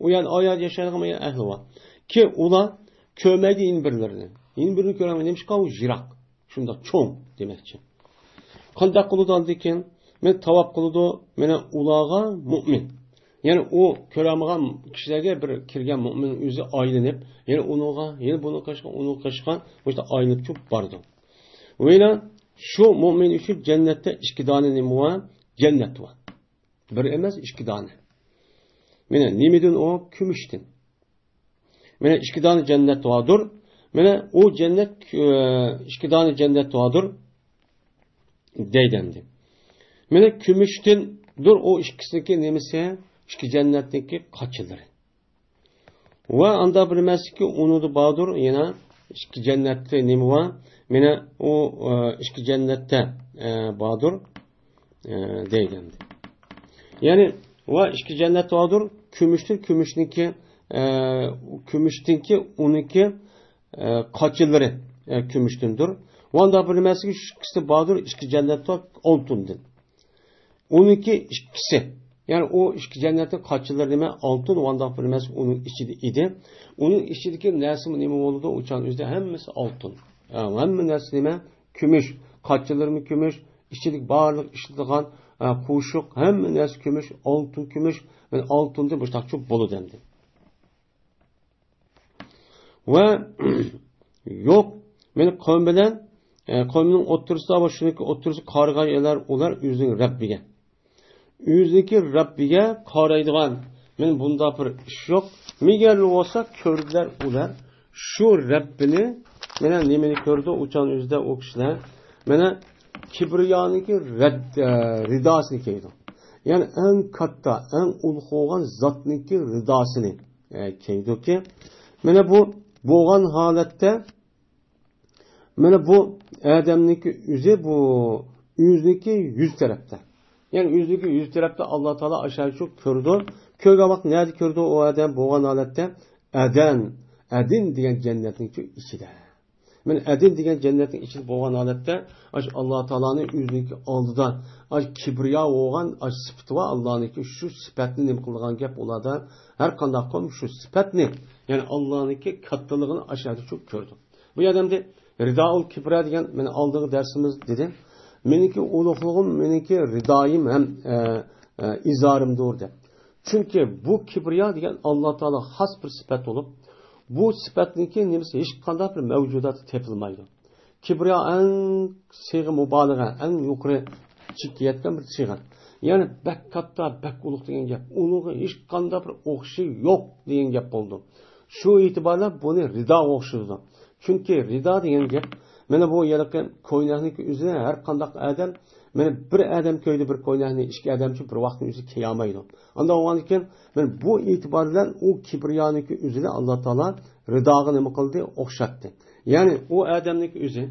U yani oyat yashaydigan ahli var. Ki ular kömeydi yin birlarini. Yin birini ko'ramaydi demiş ki jiroq. Şunda çoğun demekçi. Kandak kılıdı aldı iken, men tavap kılıdı, mene ulağa mümin. Yani o köramıgan kişilerge bir kirgen müminin yüzü aylanıp, yani onuğa, yani bunu kaşkan, işte aylanıp çok bardı. Öyle şu mümin için cennette iki tane nemi var, cennet var. Bir emez iki tane. Mene nimidin o kümüştin. Mene iki tane cennet vardır. Mene o cennet iki tane cennet vardır deydendi. Mene kümüşten dur o ikisindeki nemisi iki cennetteki kaçıdır. Ve anda bilmez ki onu da bağdır yine iki cennette nemi var. Mene o iki cennette bağdır deydendi. Yani ve iki cennet vardır kümüştür kümüşteki onunki kaçıları kümüştündür. Vanda bilmez ki şu ikisi bağdır, iki cennet var, altındır. 12 ikisi. Yani o iki cennetin kaçıları deme altın, vanda bilmez onun içi idi. Onun içindeki nesimi nemi oldu, uçan üzde hemmesi altın. Yani hemme nesimi deme kümüş, kaçıları mı kümüş, içilik bağırlık, işlediğin kuşuk, hemme nesimi kümüş, altın kümüş, yani altındır, bu çok bolu demdi. va yo'q meni qavm bilan qavmning o'ttirisida va shuniki o'ttirisi qarg'ay elar ular o'zining Rabbiga. O'ziniki Rabbiga qaraydigan men bunda bir ish yo'q. Megar bo'lsa ko'rdilar ular shu Rabbini mana nimani ko'rdi o'chan o'zida o kishilar mana kibriyoniki ridosini kiydi. Yani en katta, en ulug' bo'lgan zotniki ridosini kiydiki. Mana bu bo'lgan holatda mana bu odamniki o'zi bu o'zniki yuz tarafda. Yani o'zniki yuz tarafda Alloh taolo aşağı şu ko'rdi. Ko'rgan vaqt nerede ko'rdi o odam bo'lgan holatda? Adin degan jannatning ichida. Men Adin degan jannatning ichida bo'lgan holatda Alloh taoloning o'zniki oldida kibriyo bo'lgan sifati va Allohniki shu sifatni nima qilgan gap ularda har qanday qom shu sifatni ya'ni Allohniki kattaligini aşağıda çok ko'rdi. Bu odamda ridaul kibra degan men oldingi darsimiz dedim. Meniki ulug'lig'im, meniki ridoyim ham izorimdir deb. Çünkü bu kibriya degan Alloh taolo xos bir sifat bo'lib, bu sifatniki nimasi hech qanday bir mavjudot tepilmaydi. Kibriya en sig'i mubalag'a, en yuqori chiqayotgan bir sig'i. Yani bak katta, bak ulug' degan gap. Uningga hech qanday bir o'xshi yo'q degan gap bo'ldi. Shu e'tiborla buni rido o'xshaydi. Çünkü rido degan gap mana bu yerga ko'ynakniki o'zini har qanday odam mana bir odam ko'ydi bir ko'ynakni ikki odam uchun bir vaqtni o'zi kiyolmaydi. Unda o'g'an ekan men bu e'tibor bilan u kibriyoniki o'zini Alloh taolo ridoga nima qildi o'xshatdi. Ya'ni u odamniki o'zi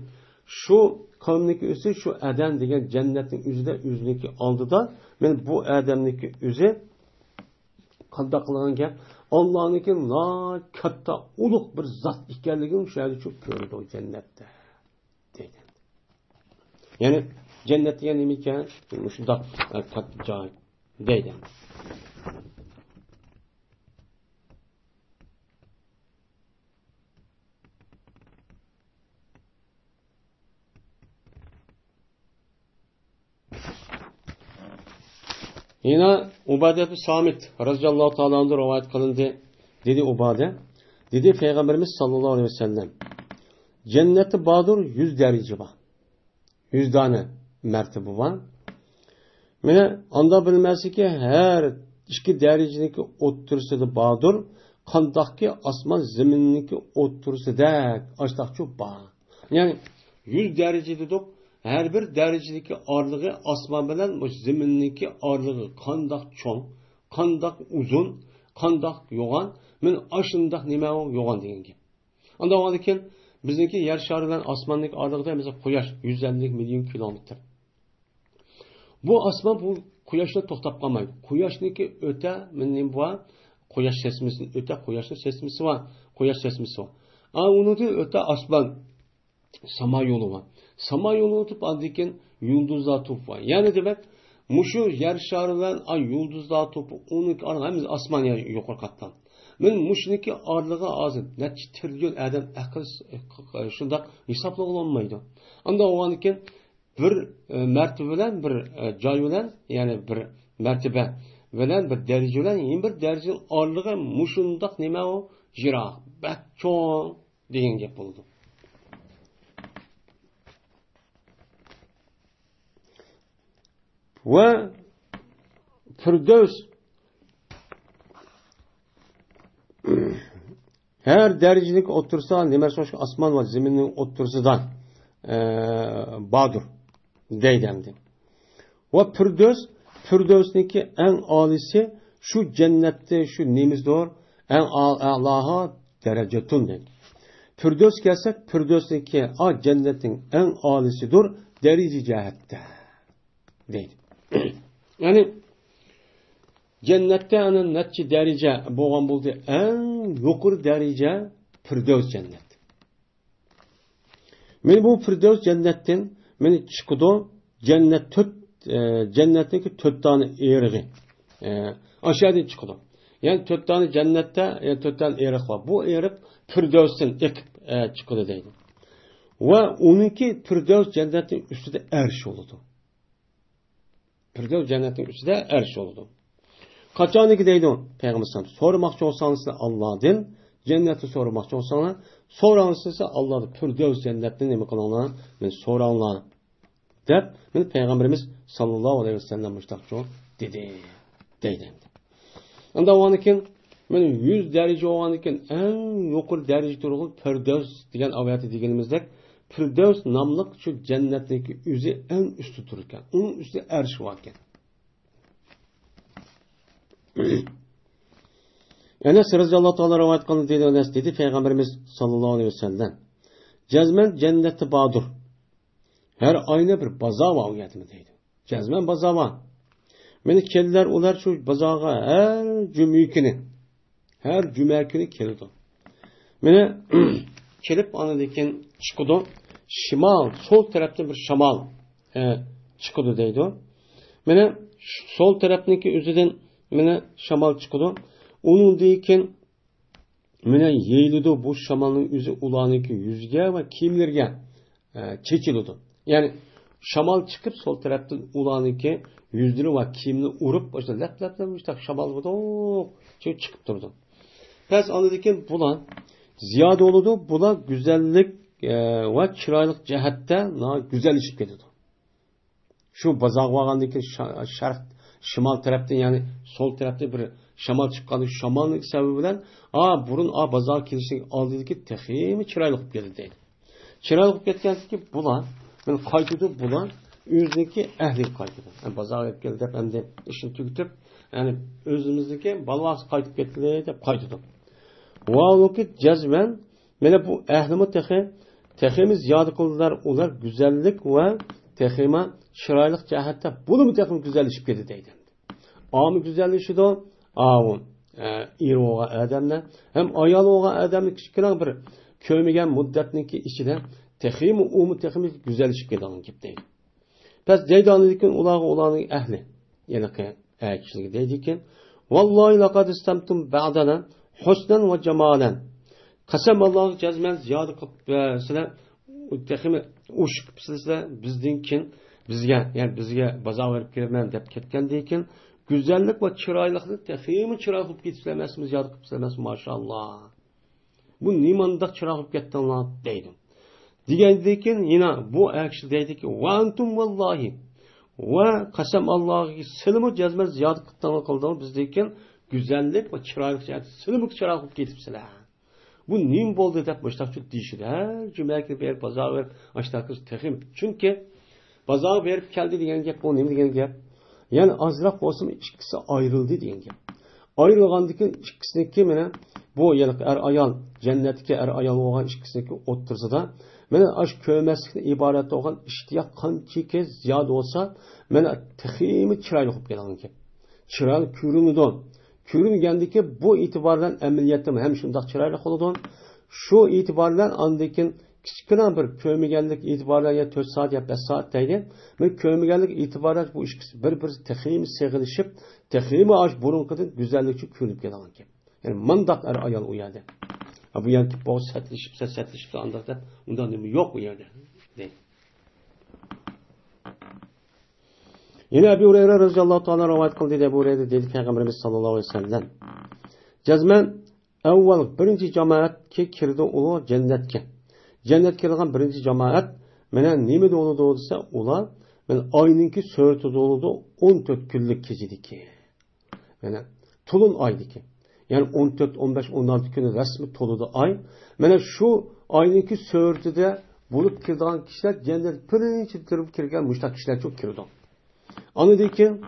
shu qavmniki o'zi shu adam degan jannatning o'zida o'ziniki oldida men bu odamniki o'zi qanday qilgan gap Allohniki katta ulug' bir zot ekanligini shu yerda ko'rdi o jannatda. Yani cennet yani nima ekan? Shundoq katta joy deydi. Yine Ubadet-i Samit radıyallahu ta'ala anhu rivayet kılındı. Dedi Ubade, dedi Peygamberimiz sallallahu aleyhi ve sellem, cenneti badur 100 derece var. 100 tane mertebe var. Mene anda bilmesi ki her iki derecedeki oturursa da badur, kandaki asman zemindeki oturursa da açtak çok bağ. Yani 100 derecede de her bir derecedeki ağırlığı asman bilen zemindeki ağırlığı kandak çoğun, kandak uzun, kandak yoğan, men aşındak nime yoğan deyin ki. Anda o adeken bizdeki yer şarından asmanlık ağırlığı mesela Quyosh 150 milyon kilometre. Bu asman bu Quyoshda to'xtab qolmaydi. Quyoshniki o'ta mening bu Quyosh sesmisining o'ta Quyoshning sesmisi var. Quyosh sesmisi var. Uniki o'ta asman sama yo'li var. Sama yo'li o'tib adeken yulduzlar to'p var. Yani demek mushu yer şarından yulduzlar to'pi uniki hamma asman yuqori qatdan. Men mushniki ağırlığı azı. Neçe trilyon adam akıl şunda hesaplı olmaydı. Anda o anken bir mertebe bilen bir joy bilen yani bir mertebe bilen bir derece bilen yeni bir derece ağırlığı muşundaq nima o jira bak çoğ degan gap bo'ldi. Ve Firdevs her derecelik otursa nima so'shqa asman va zaminning o'tirsidan badur deydemdi. Ve Firdevs'niki en alisi şu cennette şu nemizdir en Allah'a derecetun dedi. Firdevs gelsek Firdevs'niki cennetin en alisidir derece cihette deydi. Yani cennette onun netçi derece boğan buldu en yukarı derece Firdevs cennet. Men bu Firdevs cennetten meni çıkıdı cennetteki 4 tane eriği aşağıdan çıkıdı. Yani 4 tane cennette 4 tane erik var. Bu erik Firdevs'ten ekip çıkıdı deydi. Ve onunki Firdevs cennetin üstünde erş oldu. Firdevs cennetin üstünde erş oldu. Kaçaniki deydi o Peygamber sallallahu aleyhi ve sellem. Sormakçı olsanız Allah'ın Cenneti sormakçı olsana, soransızsa Allah'ı Firdevs cennetini nemi kılınlar, men soranlar. Dep, men Peygamberimiz sallallahu aleyhi ve sellem müştakçı dedi. Deydi. Anda o anikin, men 100 derece o anikin en yukarı derece durgun Firdevs diyen avayatı diyenimizde, Firdevs namlık şu cennetteki yüzü en üstü dururken, onun üstü erş varken. Enes radıyallahu ta'ala rivayet kıldı dedi Enes dedi Peygamberimiz sallallahu aleyhi ve sellem. Cezmen cenneti badur. Her ayna bir baza var o yetimi deydi. Cezmen baza var. Meni keldiler ular şu bazaga her cümekini keldi. Meni kelip anıdaki çıkıdı. Şimal, sol tarafta bir şamal çıkıdı deydi. Meni sol taraftaki üzüden meni şamal çıkıdı. Onun deyken meni yeğildi bu şamalın üzü ulanıki yüzge ve kimlerge çekildi. Yani şamal çıkıp sol taraftan ulanıki yüzleri ve kimini urup başta lap işte şamal bu da çıkıp durdu. Pes anladıyken bulan ziyade oldu. Bulan güzellik ve çıraylık cihette güzel işip gidiyordu. Şu bazaq vağandaki şark şimal taraftan yani sol tarafta bir şamal çıkkanı şamalın sebebiyle burun bazaq kilişini aldığındaki tehimi çıraylık geldi deydi. Çıraylık getkenki bulan ben kaytıdı bulan özündeki ehli kaytıdı. Yani bazaq geldi hep hem de işini tüketip yani özümüzdeki balvaq kaytıp getdi dep kaytıdı. Vakit cezben mene bu ehlimi tehimi ziyade kıldılar ular güzellik ve tehime şiraylık cihette bunu mu tehim güzelleşip gedi deydi. Ağamı güzelleşi de ağam iri oğa adamla hem ayal oğa adamla küçükler bir köymegen muddetniki içinde tehimi tehimi güzelleşip gedi anın gibi deydi. Pes deydi anıdikin ulağı olanın ehli yani kişilik deydi ki vallahi laqad istamtum ba'dana husnan ve cemalen qasam Allahu cezmen ziyade qilib sizlar texmi ushib sizlar bizdan bizga bazo berib kelaman deb ketgandan keyin go'zallik va chiroylikni texmi chiroy qilib ketishlarmasmiz yod qilib sizlarmas maşallah. Bu nimanda chiroy qilib ketdinglar deydi. Degandan keyin yana bu kishi deydiki va antum vallahi va qasam Allohga silmi cezmen ziyod qildinglar bizdan keyin güzellik ve çıralık sılımık çıralık getipsiler. Bu nim boldu dep baştakçı deyişidi. Cümleki verip bazar verip açtakçı tehim. Çünkü bazar verip geldi diyen gep bu nemi diyen gep. Yani azrak olsun ikisi ayrıldı diyen gep. Ayrılgandaki ikisindeki mene bu yani ayal cennetteki ayal olan ikisindeki otursa da mene aşk kövmeslikten ibaret olan iştiyak kançı kez ziyade olsa mene tehimi çıralık gelen gep. Çıralık kürünüdün. Kürüngəndiki bu itibardan əməliyyatda hem şundaq çıraylı oldu. Şu itibardan andikin kiçikən bir köymügənlik itibardan ya 4 saat ya 5 saat deydi. Mən köymügənlik itibardan bu ikisi bir teximi seğilişib, teximi aş burunqıdan güzellikçi kürünüb gələn ki. Yani mandaq ayal o yerde. Bu yani bu sətlişib andaqda ondan nemi yok bu yerde. Deyil. Yine Ebu Hureyre radıyallahu ta'ala rivayet kıldı Ebu Hureyre dedi Peygamberimiz sallallahu aleyhi ve sellem. Cezmen evvel birinci cemaat ki kirdi ulu cennetke. Cennet kirdiğen birinci cemaat menen nemi de oludu olsa ula men ayninki sörtü de oludu 14 günlük gecediki. Yani tulun aydiki. Yani 14, 15, 16 günü resmi toludu ay. Menen şu ayninki sörtü de bulup kirdiğen kişiler cennet birinci durup kirgen müştak kişiler çok kirdi. Anladıyken,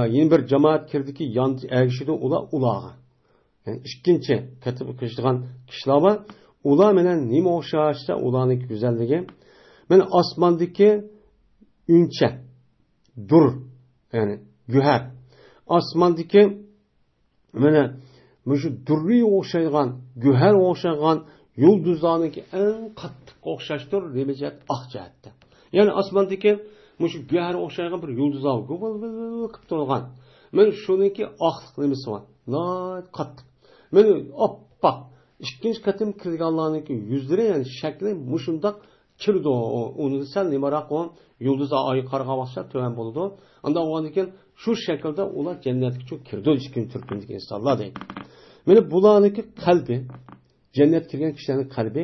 yeni bir cemaat kirdiki yandı erişidi ulağa. Yani ikinci katı kıştıgan kişiler var. Ula menen nime oşağışta ulağın güzelliği. Menen asmandaki ünçe, dur yani güher. Asmandaki menen şu durri oşaygan, güher oşaygan yulduzlarınki en kattık oşaştır demeyecek ahcahatta. Yani asmandaki şu güher oxşaygan bir yulduz av qilib turgan. Men shuniki oqliq nimasi bor. Nayt qattiq. Men oppoq. Ikkinchi qatim kirganlarniki yuzlari yani shakli mushundaq kirdi. Uni sal nimaroq yulduz oy qarg'a o'xshab to'van bo'ldi. Unda o'g'andan keyin shu shaklda ular jannatga kirdi. Ikkinchi turkumdagi insonlar deydi. Mana bularniki qalbi, cennet kirgan kishining qalbi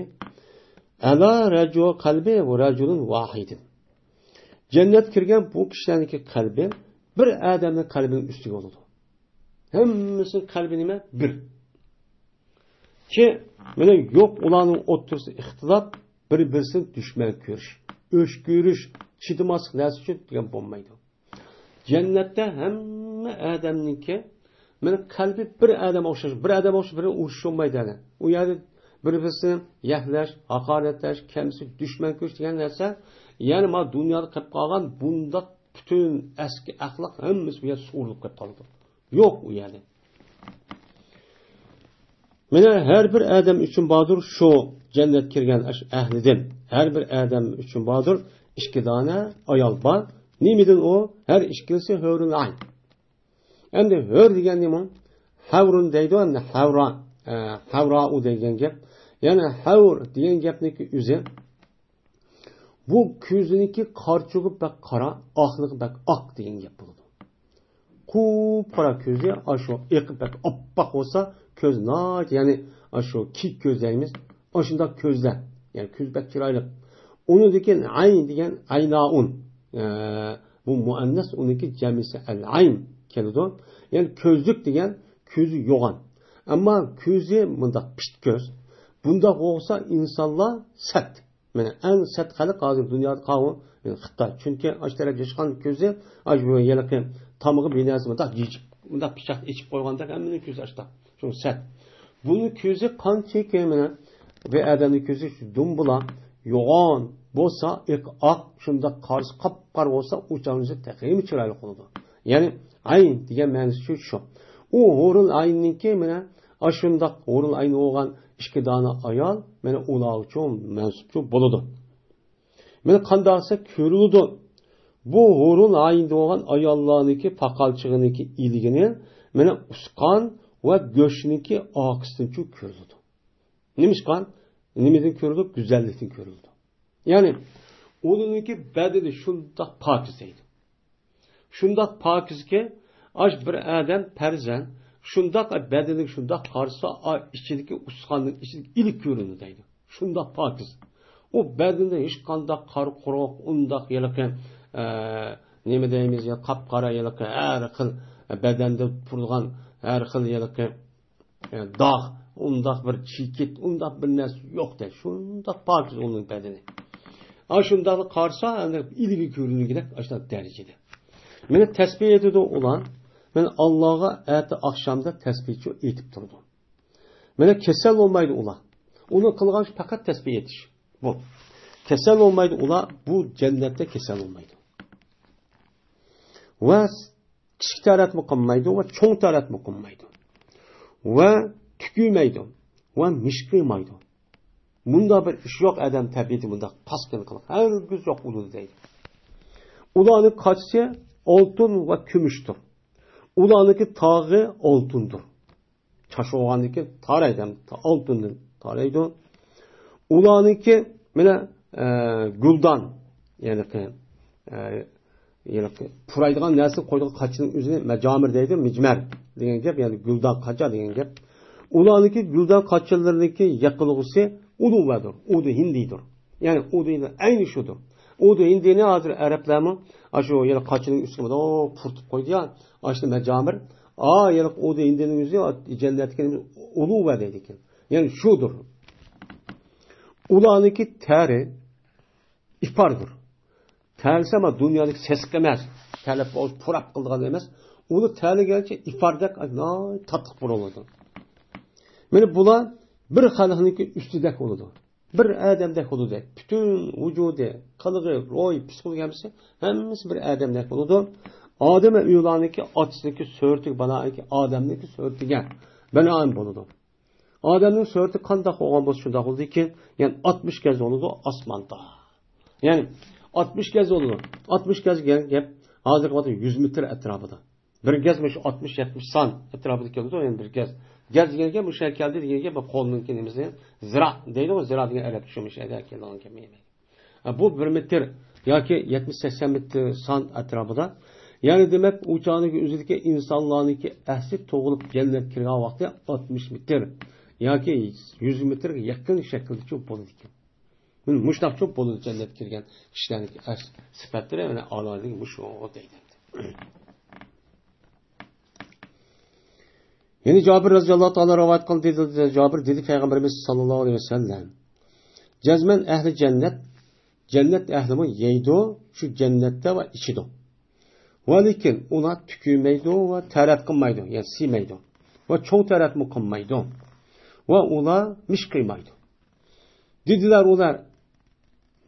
ala rajul qalbi va rajulun vahidin. Cennet kirgan bu kishining qalbi bir odamning qalbining ustiga bo'ladi. Hammasining qalbi nima? Bir. Ki mana yo'q ularning o'rtasida ixtilof, bir-birini dushman ko'rish, o'sh ko'rish, chidamaslik narsa uchun degan bo'lmaydi. Cennette hamma odamniki mana qalbi bir odam o'xshash, bir odam o'xshash biri urush olmaydi. U yerda bir-birini yahlash, haqoratlash, kamsi dushman ko'rish degan narsa, ya'ni ma dunyoda qilib qolgan bunda bütün eski axloq hammasi bu yerda surilib qolib qoldi. Yo'q u yerda. Mana her bir adam üçün badur şu cennet kirgen ahlidim. Her bir adam üçün badur iki tane ayal var. Nimidin o? Her ikisi hörün ayn. Hem de hör degen neyman? Havrun deydi o, hem de havra u degen gep. Yani havr degen gepniki üze. Bu közüniki karçuğu bak kara, aklığı bak ak degen gep buldu. Kupara közü aşo ekip bak oppak olsa köz naç, yani aşo kik gözlerimiz aşında közler. Yani köz bak çıraylık. Onu deken ayn degen aynaun. Bu muannas onunki cemisi el-ayn keldi. Yani közlük degen közü yoğan. Ama közü bunda pişt göz. Bunda olsa insanlar sert. Yani en sert halık hazır dünyada kavun Xitay. Çünkü aç taraf yaşayan közü aç böyle yelken tamığı binası bunda yiyip bunda bıçak içip koyğanda hemen közü açtı. Çünkü sert. Bunun közü kan çekemine ve adamın közü dumbula yoğan bolsa ak şunda qarşı qapqar olsa uçağınızı təqim çıraylı qoldu. Yani ayn degan ma'nosi şu. O horul ayninki mana aşundaq horul ayni olgan ikki dana ayol mana ular uchun mansubchi bo'ladi. Mana qandaqsa ko'rildi. Bu horul ayni olgan ayollarniki paqalchig'iniki iligini mana usqon va go'shniki oqistinchi ko'rildi. Nimishqan? Nimadan ko'rildi? Go'zallikdan ko'rildi. Yani onunki bedeni şundak pakizeydi. Şundak pakiz ki aç bir adam perzen şundak bedeni şundak karsa içindeki uskanın içindeki ilik görünüdeydi. Şundak pakiz. O bedende hiç kandak kar kurak undak yelken ne deyimiz ya kapkara yelken her xil bedende turgan her xil yelken dağ undak bir çiğkit undak bir nes yok de. Şundak pakiz onun bedeni. Aşındalı karsa ilgi görünü gidek aşağı derecede. Mene tesbih ediyordu olan, ben Allah'a ertesi akşamda tesbihçi etip durdu. Mene kesel olmaydı ula. Onu kılgan fakat tesbih etiş. Bu. Kesel olmaydı ula, bu cennette kesel olmaydı. Ve küçük tarat mı kılmaydı ve çoğun tarat mı kılmaydı. Ve tüküymeydi. Ve mişkıymaydı. Bunda bir iş yok adam tabiati bunda paskin kılık. Her gün yok ulu deydi. Ulanın kaçsı altın ve gümüştür. Ulanınki tağı altındır. Çaşı oğanınki taraydan altından taraydı. Ulanınki böyle güldan yani puraydıgan nersi koyduğu kaçının üzerine mecamir deydi. Micmer deyen gep yani güldan kaça deyen gep. Ulanınki güldan kaçalarındaki yakılıgısı Uluvadır. Udu Hindidir. Yani Udu Hindi aynı şudur. Udu Hindi ne hazır Araplar aşı o yere kaçının üstüne o purtup koydu ya. Aştı mecamir. Yere Udu Hindi'nin yüzü cennetliklerimiz Uluva dedik. Yani şudur. Ulanınki teri ifardır. Tersi ama dünyadaki seslemez. Terlep o purap kıldığını demez. Ulu terli gelince ifardak tatlık buruladı. Yani bula bir xalqniki üstüdek oludu. Bir adamdek oludu. Bütün vücudu, kılığı, roy, psikologisi hemmisi bir adamdek oludu. Adem'e üyulaniki açısındaki sörtük banaki Adem'deki sörtüge benaim oludu. Adem'in sörtü kandak olan bu şundak oldu ki yani 60 kez oludu asmanda. Yani 60 kez oludu. 60 kez gel hazır vakti 100 metre etrafında. Bir gezmiş 60-70 san etrafında geldi yani bir gez. Gezgenken bu şey geldi diye bak kolunun kendimizi zira deydi o zira diye Arap düşünmüş ederken onun kemiği. Bu bir metre ya ki 70-80 metre san etrafında Yani demek uçağındaki üzerindeki insanlarınki asli to'g'ilib cennet kirgan vaqti 60 metr yoki 100 metrga yaqin shaklda cho'p bo'ladi ekan. Mushtaq cho'p bo'ladi cennet kirgan kishilarning sifatlari mana a'lolik shu deydi. Yani Cabir radıyallahu ta'ala rivayet kıldı dedi. Cabir dedi Peygamberimiz sallallahu aleyhi ve sellem. Cezmen ehli cennet ehli mi yeydi şu cennette ve içido. Velikin ona tükümeydi ve teret kılmaydı. Yani simeydi. Ve çoğu teret mi kılmaydı. Ve ona miş kıymaydı. Dediler olar.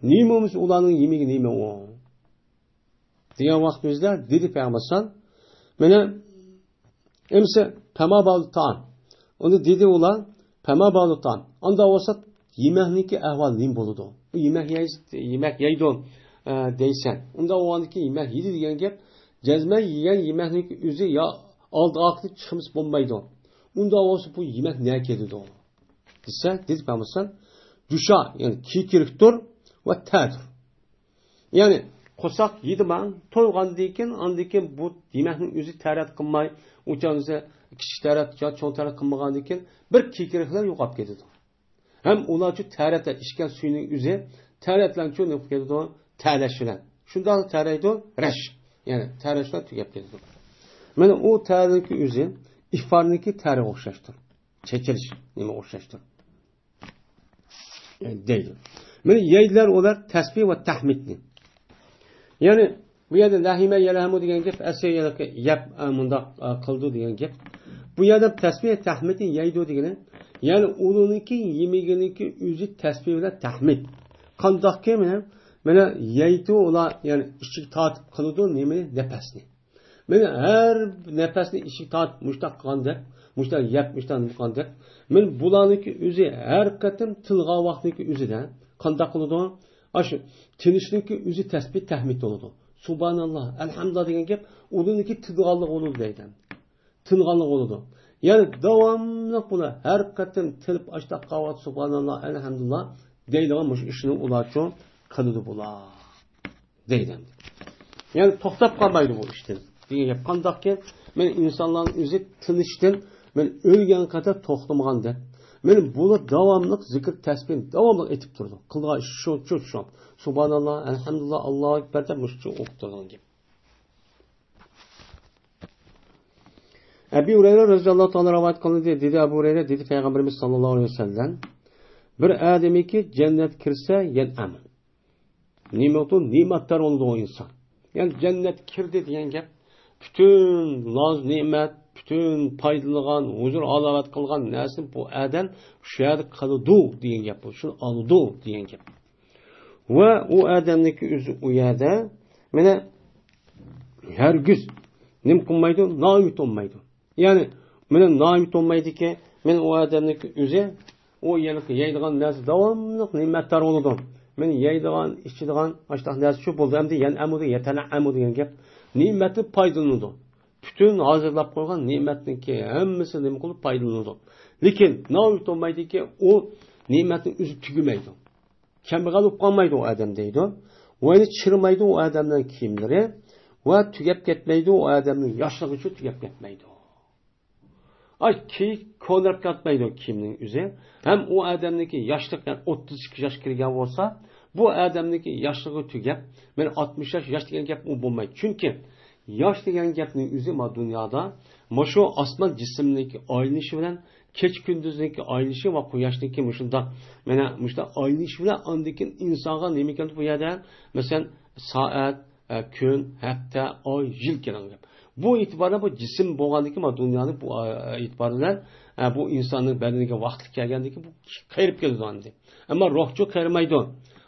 Nimemiz olanın yemeği nime o. Diyen vaktimizde dedi Peygamber sallallahu aleyhi ve sellem. Emse pema bağlı tan. Onu dedi ola pema bağlı tan. Anda olsa yemeğinki ehval nim boludu. Bu yemek yeydi deysen. Onda o andaki yemek yedi diyen gep cezme yiyen yemeğinki üzü ya aldı aklı çıkmış bombaydı. Onda olsa bu yemek ne kedi o. Dese dedi pemasan düşa yani kikiriktir ve terdir. Yani kosak yedi man toyğandayken andaki bu yemeğin üzü teret kılmay uçağınıza kichik tarat yo cho'ng tarat qilmagandan keyin bir kekiriklar yo'qolib ketadi. Ham ular shu taratlar ichgan suyning o'zi taratlarni cho'nib ketadi, talash bilan. Shunda taraydi, rash. Ya'ni tarashlar tugab ketadi. Mana u taratning o'zi ifarniki tari o'xshashdir. Chekilish nima o'xshashdir. Deydi. Mana yeydilar ular tasbih va tahmidni. Ya'ni bu yerda lahime yalahamu degan gap asiyalaki yap mundaq qildi degan gap. Bu yerda tasbih tahmidni yeydi degani, ya'ni uniniki yemeginiki o'zi tasbih bilan tahmid. Qandoqki mana yeydi ular, ya'ni ichik tortib qiladi nimani nafasni. Mana har nafasni ichik tortib mushtaq qilganda, mushtaq yap mushtaq qilganda, men bularniki o'zi har qatim tilg'a vaqtniki o'zida qandoq qiladi? Aşı tinishniki o'zi tasbih tahmid bo'ladi. Subhanallah, elhamdülillah degan gap o'ziniki tidg'anlik bo'ladi deydi. Tinganlik bo'ladi. Ya'ni davomli bular har qatim tilib ashta qavat subhanallah, elhamdülillah deydigan mush ishni ular uchun qiladi bular deydi. Ya'ni to'xtab qolmaydi bu ishdan. Degan gap qandoqki, men insonlarning o'zi tinishdan men o'lgan qator to'xtamaganda men bunu davamlı zikr tasbih davamlı etip durdu. Kılga şu. Subhanallah, elhamdülillah, Allahu ekber de müşçü okuduğun gibi. Ebu Hureyre radıyallahu ta'ala rivayet kıldı dedi Ebu Hureyre dedi Peygamberimiz sallallahu aleyhi ve sellem bir ademi ki cennet kirse yen'am. Nimetler oldu o insan. Yani cennet kirdi diyen gap bütün naz nimet bütün paydalıgan, huzur alavat kılgan nesin bu adam şu yerde kalıdı diyen gap bu. Şunu alıdı diyen gap. Ve o adamdaki üzü o yerde mene her güz nim kılmaydı, naimit olmaydı. Yani mene naimit olmaydı ki men o adamdaki üzü o yerlik yaydıgan nesin devamlı nimetler oldu. Men yaydıgan, içidigan açtaq nesin şu buldu. Hem de yen amudu, yetene amudu diyen gap. Nimeti paydalanıdı. Bütün hazırlap koygan nimetninki hemmisi nima qilib foydalanadi. Lekin naimit olmaydi ki o nimetning o'zi tugmaydi. Kambag'al bo'lib qolmaydi o odam deydi. Va chirmaydi o odamning kiyimlari va tugab ketmaydi o odamning yoshligi uchun tugab ketmaydi. Ay ki ko'nib ketmaydi kiyimning o'zi. Ham o odamniki yoshlik 32 yosh kirgan bo'lsa, bu odamniki yoshligi tugab, men 60 yosh degan gap u bo'lmaydi. Chunki yosh degan gapning o'zi ma dunyoda shu osmon jismniki aylanishi bilan kech kunduzniki aylanishi va quyoshniki shunda mana shunda aylanishi bilan andikin insonga nima ekan bu yerda masalan soat, kun, hafta, oy, yil kerak gap. Bu e'tiborda bu jism bo'lgandiki ma dunyoning bu e'tibor bilan bu insonning badaniga vaqt kelgandiki bu qayrib keladi endi. Ammo ruhchi qayrmaydi.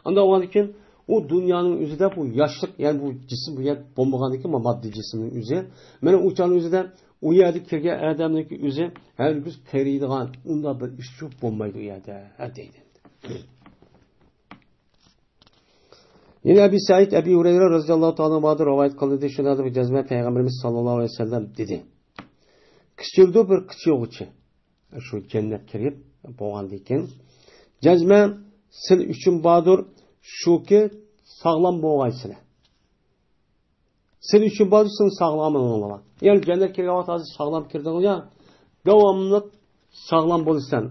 Unda o'g'andikin o dünyanın özü de bu yaşlık yani bu cisim bu yer bombaganlık ama maddi cismin özü. Mene uçanın özü de o yerde kirge adamlık özü her gün periydiğen onda bir iş çok bombaydı o yerde her deydi. Yine Ebu Said Ebu Hureyre radıyallahu ta'ala anhu rivayet kıldı şunada bir cezme Peygamberimiz sallallahu aleyhi ve sellem dedi. Küçüldü bir küçük uçu. Şu cennet kirip boğandıyken cezme sil üçün badur şu ki sağlam boğaysılar. Sen üçün bazısın sağlamın ola. Yani cennet kirgan vaxt hazır sağlam kirdin ya. Davamlı sağlam bolsan,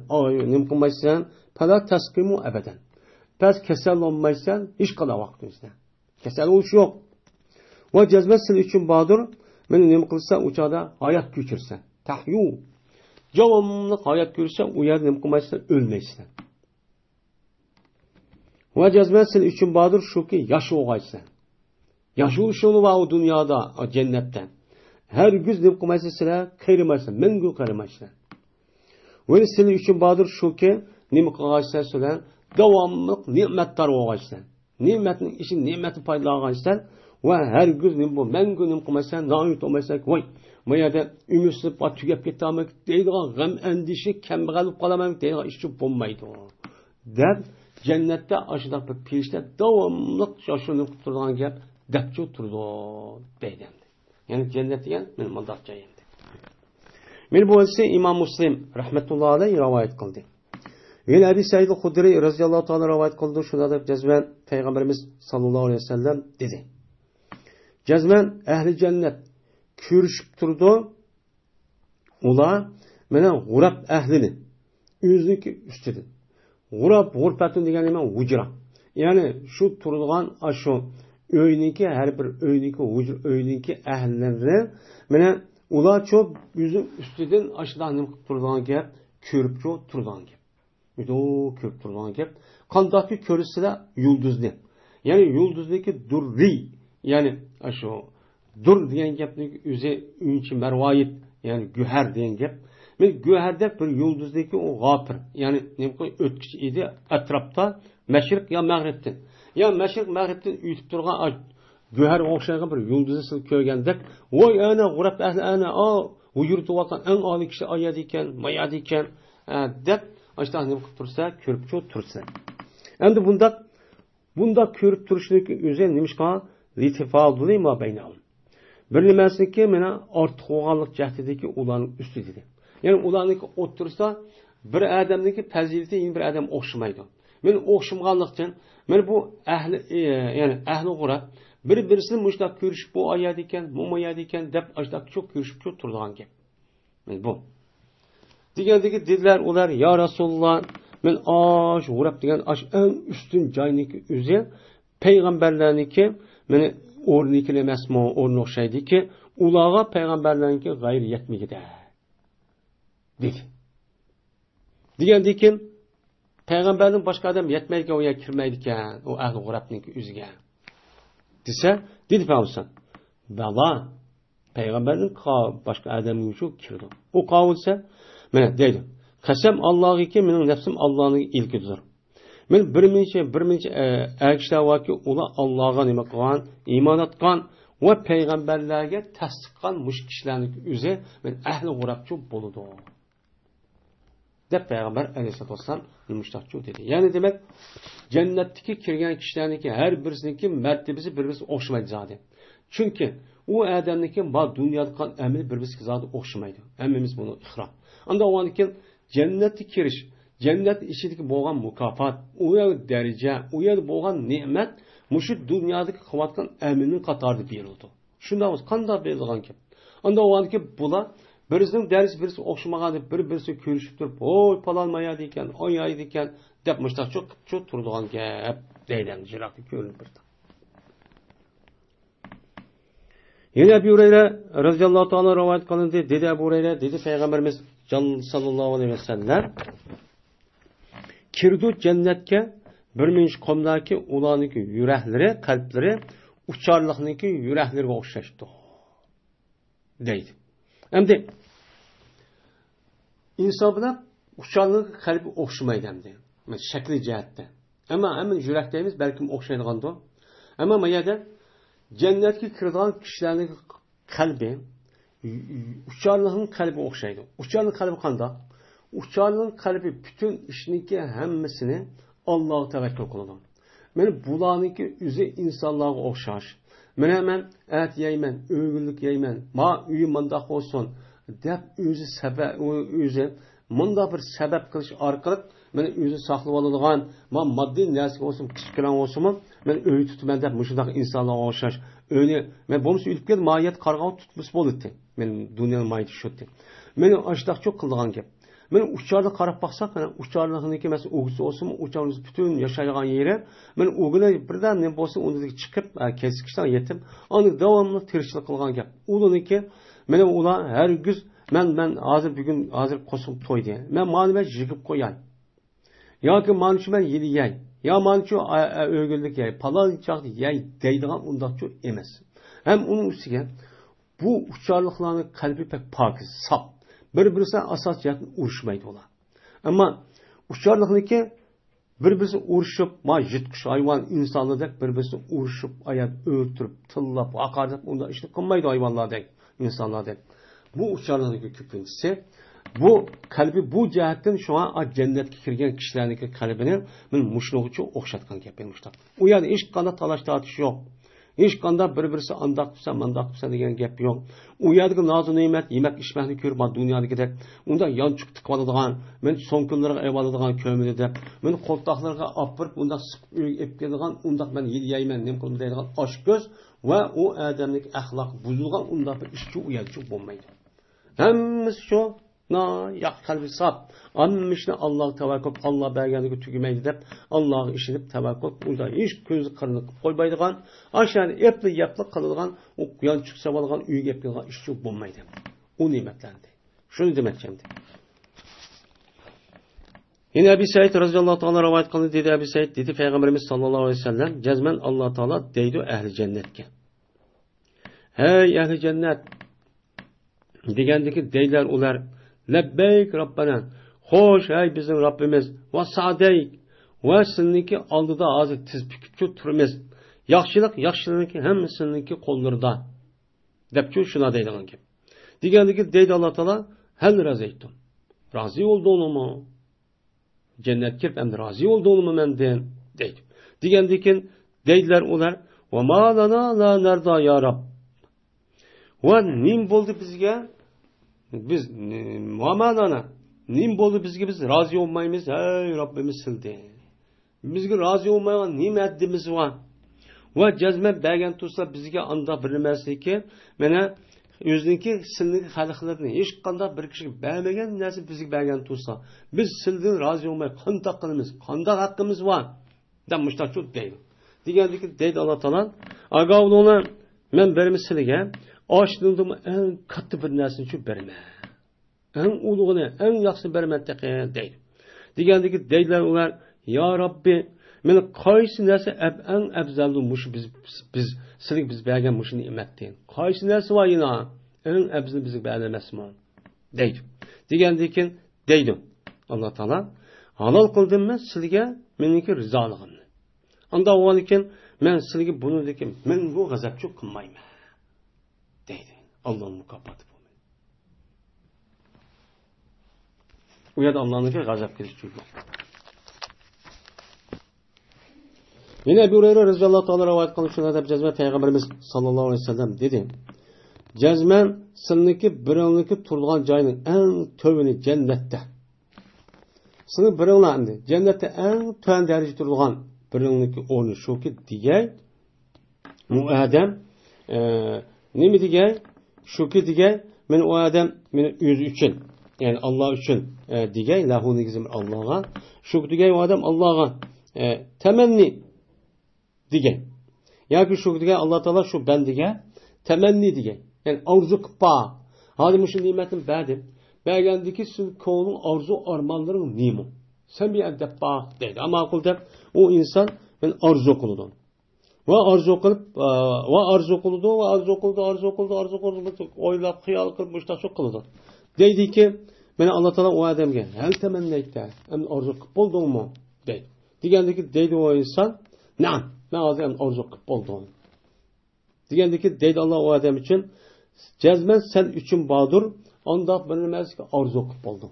nim qilmaysan, fala tasqimu abadan. Pes kasal olmaysan, hiç qala vaqtingizda. Kasal oluş yo'q. Va jazmat sen üçün badur, meni nim qilsa o'chada hayot kechirsa. Tahyu. Davamlı hayot ko'rsa, u yer nim qilmaysan, o'lmaysan. Va jazmat sen üçün badur shuki yosh o'g'aysan. Yaşayışını var o dünyada, o cennette. Her gün ne kılmaysa sıra kıyırmaysa, mengü kıyırmaysa. Ve senin için badır şu ki, ne kılmaysa sıra devamlı nimetler olmaysa. Nimetin için nimeti paylaşırsa ve her gün ne bu mengü ne kılmaysa, naimit olmaysa, vay. Mayada ümitsiz pat tükep gitmek değil, gam endişe kemgalıp kalamak değil, işçi bulmaydı. Der cennette aşıda bir pirişte devamlı şaşırınıp tutulan gel. Depçu turdu deydi. Yani cennet diyen benim mandakça yendi. Men bu hadisi İmam Muslim rahmetullahi aleyhi rivayet kıldı. Yine Ebu Said el-Hudri radıyallahu ta'ala rivayet kıldı. Şuna da cezmen Peygamberimiz sallallahu aleyhi ve sellem dedi. Cezmen ehli cennet körüşüp turdu. Ula mena g'urab ehlini o'ziniki üstüdür. G'urbatun degan nima hujra. Yani şu turulgan aşu öyniki her bir öyniki ehlileri mena ular çok yüzün üstüden aşıdan nim turulgan gap körüp turulgan gap. O körüp turulgan gap. Qandaki körüsüler yulduzlu. Yani yulduzdaki durri yani aşu dur degan gapning o'zi uncha marvoyit yani güher degan gap. Men güherde bir yulduzdaki o g'ofir yani nima qo'y o'tkichi edi atrofda mashriq yo mag'ribdan. Ya mashriq mag'ribdan uytib turgan güher o'xshagan bir yulduzni siz ko'rgandek, voy ana g'urab ahli ana vujurtu vatan eng oliy kishi oyadi ekan, mayadi ekan deb ashtan nima qilib tursa, ko'rib tursa. Endi bunda ko'rib turishniki o'zi nimishqa litifaduli ma baynahum. Bir nimasiniki mena ortiq bo'lganlik jahdidagi ularning ustida dedi. Yani ularniki o'tirsa bir odamniki fazilati bir odam o'xshamaydi. Men o'xshamaganlikdan men bu ahli yani ahli g'urab bir-birisini mushtaq ko'rishib bu oyat ekan, bu mayat ekan deb ashtaq çok ko'rishib turgan gap. Men bu. Degandagi dedilar ular ya Rasululloh men g'urab degan eng ustun joyniki o'zi payg'ambarlarniki meni o'rniki emasmi, o'rni o'xshaydiki, ularga payg'ambarlarniki g'ayri yetmaydi dedi. Degandan keyin payg'ambarning boshqa odam yetmaydigan o yer kirmaydi ekan, o ahli g'urabniki o'ziga. Desa, dedi Peygamber. Bala payg'ambarning boshqa odamning shu kirdi. O qavulsa, mana deydi. Qasam Allohga mening nafsim Allohning ilkidir. Men bir mincha akishlar varki ular Allohga nima qilgan, iymon etgan va payg'ambarlarga tasdiqqan mush kishilarning o'zi men ahli g'urabchi bo'ladi. Deb payg'ambar alayhisolatu vasallam nimishtoqchi dedi. Yani demek cennetdeki kirgan kishilarniki har birisiniki martabasi bir-birisiga o'xshamaydi zodi. Chunki u odamniki bu dunyoda qilgan amali bir-birisiga zodi o'xshamaydi. Hammamiz buni iqror. Unda o'niki cennetga kirish, cennet ishidagi bo'lgan mukofot, u yer daraja, u yer bo'lgan ne'mat mushu dunyodagi qilayotgan amalning qatorida berildi. Shunda qanday berilgan ki? Unda o'niki bular birisining darsi birisi o'xshamagan deb bir-birisi ko'rishib turib, "Oy, palonmayadi ekan, oyaydi ekan" deb mushtaqcha qilib turadigan gap deydi jiroqda ko'rinib turdi. Yana Abu Hurayra radhiyallohu ta'ala rivoyat qilindi, dedi Abu Hurayra, dedi payg'ambarimiz sallallohu alayhi vasallam kirdi jannatga bir minch qomdagi ularniki yuraklari, qalblari ucharliqniki yuraklariga o'xshashdi deydi. Endi inson bilan ucharlik qalbi o'xshamaydi endi. Shakli jihatda. Ammo yurak deymiz, balkim o'xshaydigandir. Ammo mayada jannatga kirgan kishilarning qalbi ucharlikning qalbi o'xshaydi. Ucharlik qalbi qanday? Ucharlik qalbi bütün ishniki hammasini Allohga tavakkul qiladi. Meni bularniki o'zi insonlarga o'xshash. Men at yeyman, o'g'illik yeyman, ma uyim mandaq bo'lsin deb o'zi sabab o'zi munda bir sabab qilish orqali men o'zi saqlab oladigan, men moddiy narsa olsun, kichikroq olsun, men uy tutaman deb mushundaq insonlarga o'xshash. Uyni men bo'lmasa o'lib ketib, mayat qarg'ab tutmas bo'ldi. Men dunyoning mayati shotdi. Meni ashdaq cho'q qilgan gap. Men uçarda qarab baxsaq, uçarlığındaki mesela o'g'isi olsun, uçarımız bütün yaşayacağın yeri, men o'g'ini birdan ne bo'lsa undagi chiqib, kesikishdan yetib, onu davomli tirishlik qilgan gap. Ularniki meni ular hargiz men hozir bugun hozir qo'shib to'ydi. Men ma'lumot yig'ib qo'yay. Yoki ma'lumot men yeyay. Ya ma'lumot o'g'illik yey, palon chaqdi yey deydigan undaqchi emas. Hem onun ustiga bu uçarlıklarning qalbi pek pokiz, saf. Bir-birisiyle asas jihatdan urushmaydi ular. Ama uçarlıkniki bir-birisi uruşup, yitqish hayvan insonlardek bir-birisi uruşup, ayat o'ltirib, tillab, haqorat unda ishni qilmaydi hayvonlardek, insonlardek. Bu uçarlıkniki ko'pinchisi bu qalbi bu jihatdan shunga jannatga kirgan kishilarniki qalbini men mushnoqchi o'xshatgan gap endi. U yerda hech qanday talash tortish yo'q. Hiç kanda bir-birisi andaq qilsa, mandaq qilsa degan gap yo'q. U yerdagi nozu ne'mat, yemak ishmaqni ko'rib, dunyodagidek unda yonchiq tiqib oladigan, men so'ng kunlarga ayb oladigan ko'mini deb, men qo'ltoqlarga opirib, unda ep keladigan, unda men yeyman, nim qilib deydigan oshko'z va u odamlik axloq buzilgan unda bir ishchi u yerda bo'lmaydi. Hammasi shu ya kalbi sap. Anmışını Allah tevakkül, Allah bergenliği tügümeydi dep, Allah'a işinip tevakkül, burada hiç gözü kırınıp koymaydıgan, aşağıya yaplı kalıdığan, o yançık savalgan, üyü yapılgan işçi bulmaydı. O nimetlendi. Şunu demek şimdi. Yine Ebu Said radıyallahu ta'ala rivayet kıldı dedi Ebu Said dedi Peygamberimiz sallallahu aleyhi ve sellem cezmen Allah Teala deydi ehli cennetke. Hey ehli cennet degandeki deyler ular lebbeyk Rabbana hoş ey bizim Rabbimiz ve sadeyk ve sizniki aldıda azı tiz püküpçü turimiz yaxşılık hem sizniki kollarında depçü şuna deydiğin gibi degandeki deydi Allah Teala hel razıytum razı olduğunu mu cennet kirip hem de razı olduğunu mu menden deydi degandeki deydiler ular ve ma lana la nerda ya Rab ve nim boldu bizge biz muamalana nim boldu bizge biz razı olmaymiz ey Rabbimiz sildi bizge razı olmayan nim eddimiz var ve cezme bergen tutsa bizge anda bilmezlik mena o'ziniki silniki xalqlarni hech qanday bir kishiga bermagan narsa bizga bergan tursa biz sildan rozi bo'lmay qandoq qilamiz qandoq haqqimiz bor deb mushtaqchu deydi degandiki deydi Alloh taolo agavlona men berimiz sizga oshnimdim eng katta bir narsani shu berma eng ulug'ini eng yaxshi berman deydi degandiki deydilar ular yo Robbi meni qaysi narsa eng afzalli mush biz sizga biz bergan mush ne'matni qaysi narsa var yana eng afzali bizga bergan emasmi deydi degandan deydi Alloh taolo halol qildimmi sizga meniki rizoligimni unda o'g'likin men sizga buni dekim men bu g'azabchi qilmayman deydi Allohning mukofoti bu u yerda Allohning g'azab qilishi yo'q. Yine Ebu Hureyre radıyallahu ta'ala rivayet kılmış şuna da cezme Peygamberimiz sallallahu aleyhi ve sellem dedi. Cezmen sınıki birinliki turulgan cayının en tövünü cennette. Sınık birinlendi. Cennette en tövün derece turulgan birinliki onu şu ki diye o adam ne mi diye şu ki diye ben o adam benim yüz için yani Allah için diye lahu nigizim Allah'a şu diye o adam Allah'a temenni diye. Yani şu diye Allah Teala şu bendige temenni diye. Yani arzu kıpa. Hadi bu şimdi nimetin verdim. Belgendeki konunun arzu armanların nimu. Sen bir edep bak dedi. Ama akılda o insan ben arzu kıldım. Ve arzu kılıp arzu kıldı. Oylap hayal kılıp müşta çok kıldı. Dedi ki bana Allah Teala o adamge hel temenni etti. Hem arzu kıp oldun mu? Dedi. Diyendeki dedi o insan nam. Ben azam arzu kıp oldum. Diyendeki deydi Allah o adam için cezmen sen üçün bağdır anda bilinmez ki arzu kıp oldum.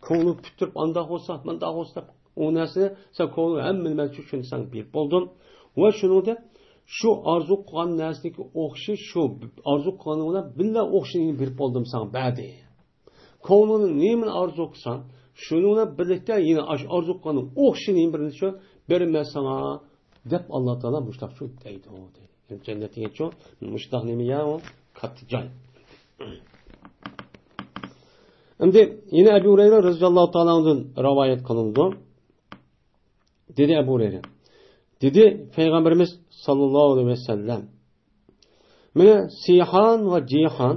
Konu pütürüp anda olsa manda olsa o nesine sen konu hem bilmez için sen bir oldun. Ve şunu da şu arzu kılan nesindeki okşu şu arzu kılanına billa okşu bir oldum sana badi. Konunun neyin arzu kısan Şununla birlikte yine arzu qilganing o'xshini birini shu berman sana deb Alloh taolo mushtaq shu deydi. Jannatga shu mushtaq nima ya o katta joy. Endi yine Ebu Hureyre radhiyallohu ta'aladan rivayet qilindi. Dedi Ebu Hureyre. Dedi Peygamberimiz sallallahu aleyhi ve sellem. Mene Sihan ve Cihan,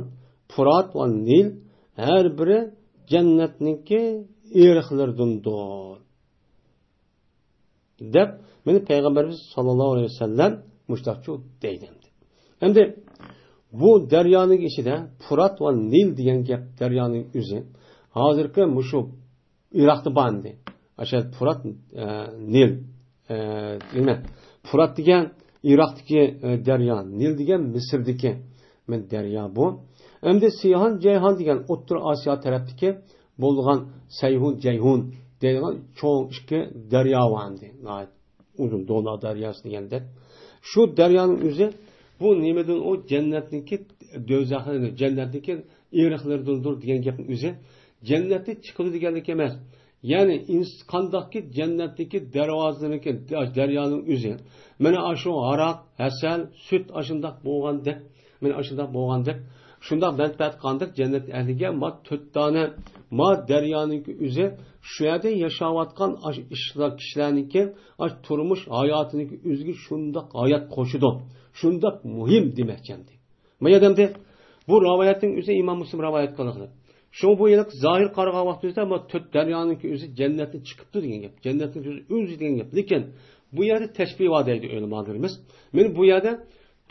Fırat ve Nil her biri cennetninki eriqlerdindir. Deb meni Peygamberimiz sallallahu aleyhi ve sellem mushtaqchu deydi. Endi bu daryoning ichida Fırat ve Nil degan gap daryoning o'zi hozirgi mushu Iroqda bandi. Aşağı Fırat Nil nima? Fırat degan Iroqdagi daryo, Nil degan Misrdagi men daryo bu. Endi Sihan Ceyhan degan O'rta Osiyo tarafdagi bo'lgan Sayhun Ceyhun degan cho'ng ikki daryo bandi. Uzun Dona daryosi deganda shu daryoning o'zi bu nimadan o jannatniki do'zaxni jannatniki eriqlardandir degan gapning o'zi jannatga chiqadi deganlik emas. Ya'ni qandaqki jannatdagi darvozalarniki daryoning o'zi mana shu aroq, asal, sut ashundaq bo'lganda, mana ashundaq bo'lganda shundaq manfaat qandiq jannat ahliga ma 4 dona ma daryoning o'zi shu yerda yashayotgan kishilarniki turmush hayotiniki o'ziga shundaq hayot qo'shidi. Shundaq muhim demakchandi. Mayadamda bu rivoyatning o'zi Imom Muslim rivoyat qilgan. Şu bu yıllık zahir qarığa vaxtımızda ama 4 daryanın ki özü cennetin çıkıptı degan gap. Cennetin özü degan gap. Lekin bu yerde teşbih var deydi ölemanlarımız. Men bu yerde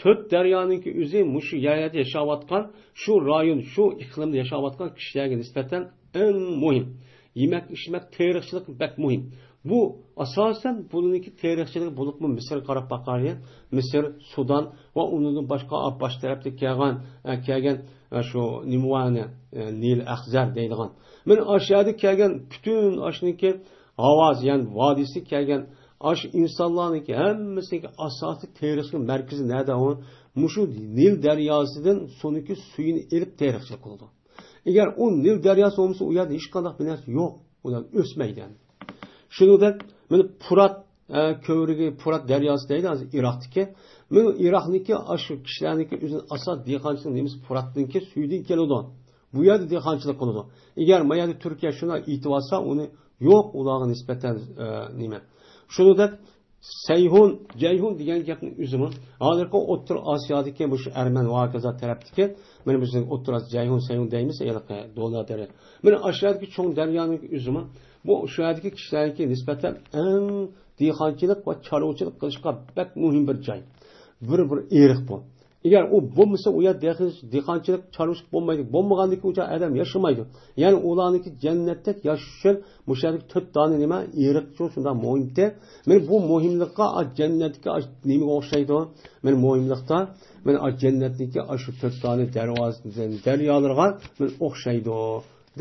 4 daryanın ki özü muşu yerde yaşavatkan, şu rayon, şu iklimde yaşavatkan kişilerine nispeten en muhim. Yemek, içmek, tarihçilik pek muhim. Bu asasen bununki tarihçilik bulup mu Mısır qarab bakarya, Mısır, Sudan ve onun başka baş tarafta kelgan şu Nimvane, Nil Akzar deydigan. Men aşağıda kelgan bütün aşniki Havaz yani vadisi kelgan aş insanlarniki hemmesinki asasi tarihçilik merkezi nerede o? Muşu Nil deryasından sonraki suyunu elip tarihçilik oldu. Eğer o Nil deryası olmasa o yerde hiç kadar bir narsa yok. Ulan ösmeydi yani. Şundan men Fırat kövrigi Fırat deryası deydi az Iroqdagi. Men Iroqniki aşı kishilarniki o'zini asas dehqonchilik nemiz Fıratniki suydan keladi. Bu yerda dehqonchilik qiladi. Agar mayada Turkiya shuni aytib olsa, uni yo'q ularga nisbatan nima. Shundan Sayhun, Ceyhun degan gapning o'zimi hozirgi O'rta Osiyodagi bu Arman va kaza tarafdagi men bizning O'rta Osiyo Ceyhun, Sayhun deymiz, yaqin do'latlar. Men aşağıdagi cho'ng daryoning o'zimi bu şu yerdeki kişilerki nispeten en dehqonchilik ve chorvachilik qilishga bek muhim bir joy. Bir eriq bu. Eğer o bo'lmasa u yer dehqonchilik chorvachilik bo'lmaydi. Bo'lmaganligi uchun adam yashamaydi. Ya'ni ularniki jannatda yashash uchun mushalik 4 dona nima eriq shunda muhimda. Men bu muhimlikqa jannatga nima o'xshaydi? Men muhimlikda men jannatniki shu 4 dona daryolarga men o'xshaydi.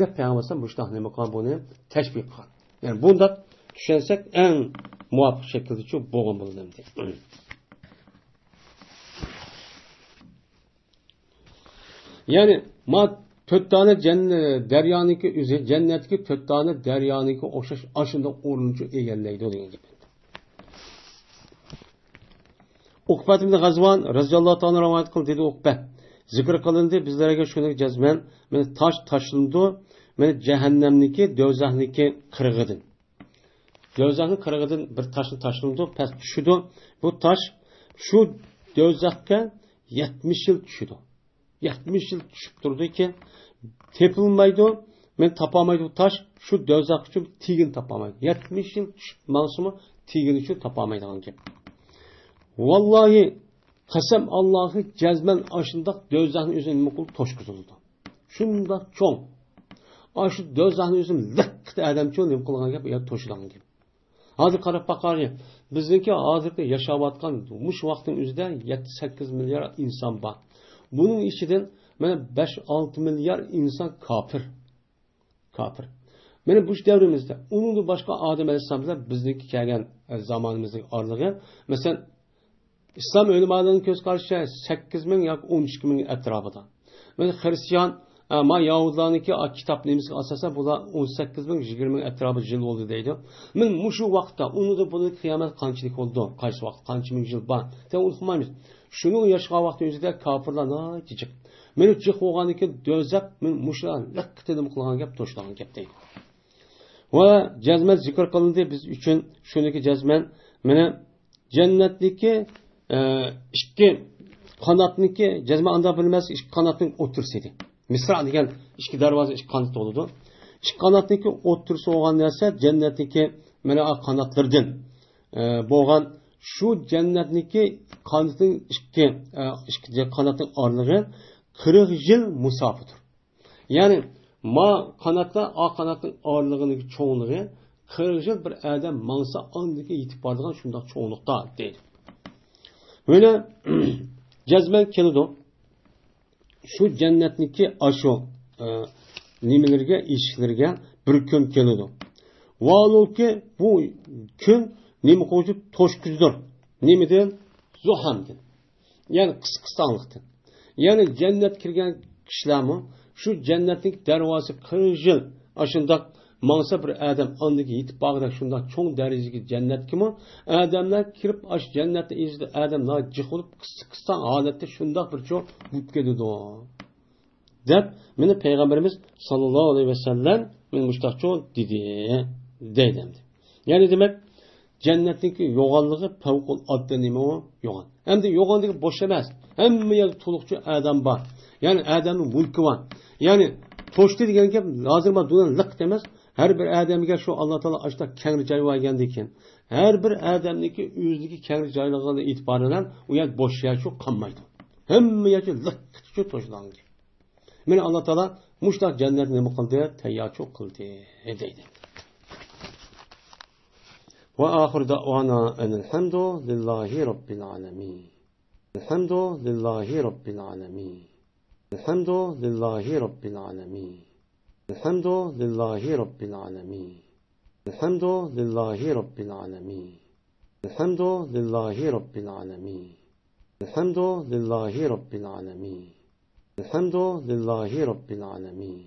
deb Peygamberimiz bu iştah nima qilgan buni tashbih qilgan. Yani bunda tushunsak eng muvofiq shaklda shu bo'lgan bo'ladi. Yani ma 4 tane deryoniki o'zi jannatga 4 tane deryoniki o'xshash ashunda o'rninchi egallaydi degan gap. Uqbat ibn G'azvan radhiyallohu ta'ala rivoyat qildi dedi Uqbat. Zikr qilindi bizlarga shuni jazman meni tosh tashlandi meni jahannamniki do'zaxniki qirg'idan. Do'zaxning qirg'idan bir toshni tashlandi past tushdi. Bu tosh shu do'zaxga 70 yil tushdi. 70 yil tushib turdi-ki tepilmaydi, men topolmaydi tosh shu do'zax uchun tigin topolmaydi. 70 yil tushib mavsumi tigin uchun topolmaydigan gap. Vallahi qasam Allohi jazman ashundaq do'zaxning o'zini muqul toshqizildi. Shunda cho'ng. Ashu do'zaxning o'zini liqti adamcho'n nima qilgan gap, ya to'shilgan gap. Hozir qarab baqarli, bizniki hozirda yashayotgan mush vaqtning o'zida 7-8 milliard inson bor. Bunun içinden mana 5-6 milyar insan kafir. Kafir. Mana bu devrimizde onun başka Adem Aleyhisselam'da bizdeki kelgan zamanımızdaki arlığı mesela İslam ölümalarının göz karşıya 8 bin ya 12 bin etrafında. Mesela Hristiyan ama Yahudilarniki kitaplarımızga asasen bular 18 bin 20 bin etrafı yıl oldu deydi. Men muşu vaqtda onu da bunu kıyamet qanchalik oldu. Qaysi vaqt qancha ming yil bor. Sen unutmaymiz. Şunu yaşagan vaqt özüde kafirlar naytichiq. Meni jiq bo'lganiki dozab men mushlar liqtidim qilgan gap to'shlagan gap deydi. Va jazman zikr qilindi biz uchun shuniki jazman meni jannatniki ikki qanotniki jazman anda bilmas ikki qanotning o'tirsidi. Misra degan ikki darvoza ikki qanot bo'ladi. Ikki qanotniki o'tirsi bo'lgan narsa jannatniki mana qanotlardan bo'lgan shu jannatniki qanotning ikki qanotning orlig'i 40 yil musofidir. Ya'ni ma qanotda o qanotning orlig'ining cho'nlig'i 40 yil bir odam mansa ondiki yetib boradigan shundoq cho'nliqda deydi. Böyle jazman keladi. Şu jannatniki ashu nimalarga eshiklarga bir kun keladi. Valuki bu kun nima qo'yib to'shkizdir. Nimadan? Zuhamdan. Ya'ni qisqastanlikdan. Ya'ni jannat kirgan kishilarmi shu jannatning darvozasi 40 yil ashundoq mansa bir odam ondagi yetib borganda shundoq cho'ng darajaga jannatgimi odamlar kirib ash jannatda izda odamlar jiqilib qisqastan holatda shundoq bir cho'ng bo'lib ketadi deb meni payg'ambarimiz sallallohu alayhi vasallam men mushtaqcho dedi deydi. Ya'ni demak jannatning yo'g'onligi favqul oddiy nima u yo'g'on. Endi yo'g'onligi bosh emas. Hamma yer to'liqchi odam bor. Ya'ni odamning mulki bor. Ya'ni to'shdi degan gap hozirma dunyo liq emas. Her bir adamga şu Allah Teala açta kengri joy vergandi ekan. Her bir adamniki o'zligi kengri joylig'iga e'tiboran u yer bosh yer shu qolmaydi. Hamma yer liq to'shlangan. Meni Allah Teala mushtaq jannatni nima qildi? Tayyor qildi deydi. Ve ahir da'wana elhamdülillahi rabbil alamin. Elhamdülillahi rabbil alamin. Elhamdülillahi rabbil alamin. Elhamdülillahi rabbil alamin. Elhamdülillahi rabbil alamin. Elhamdülillahi rabbil alamin. Elhamdülillahi rabbil alamin. Elhamdülillahi rabbil alamin.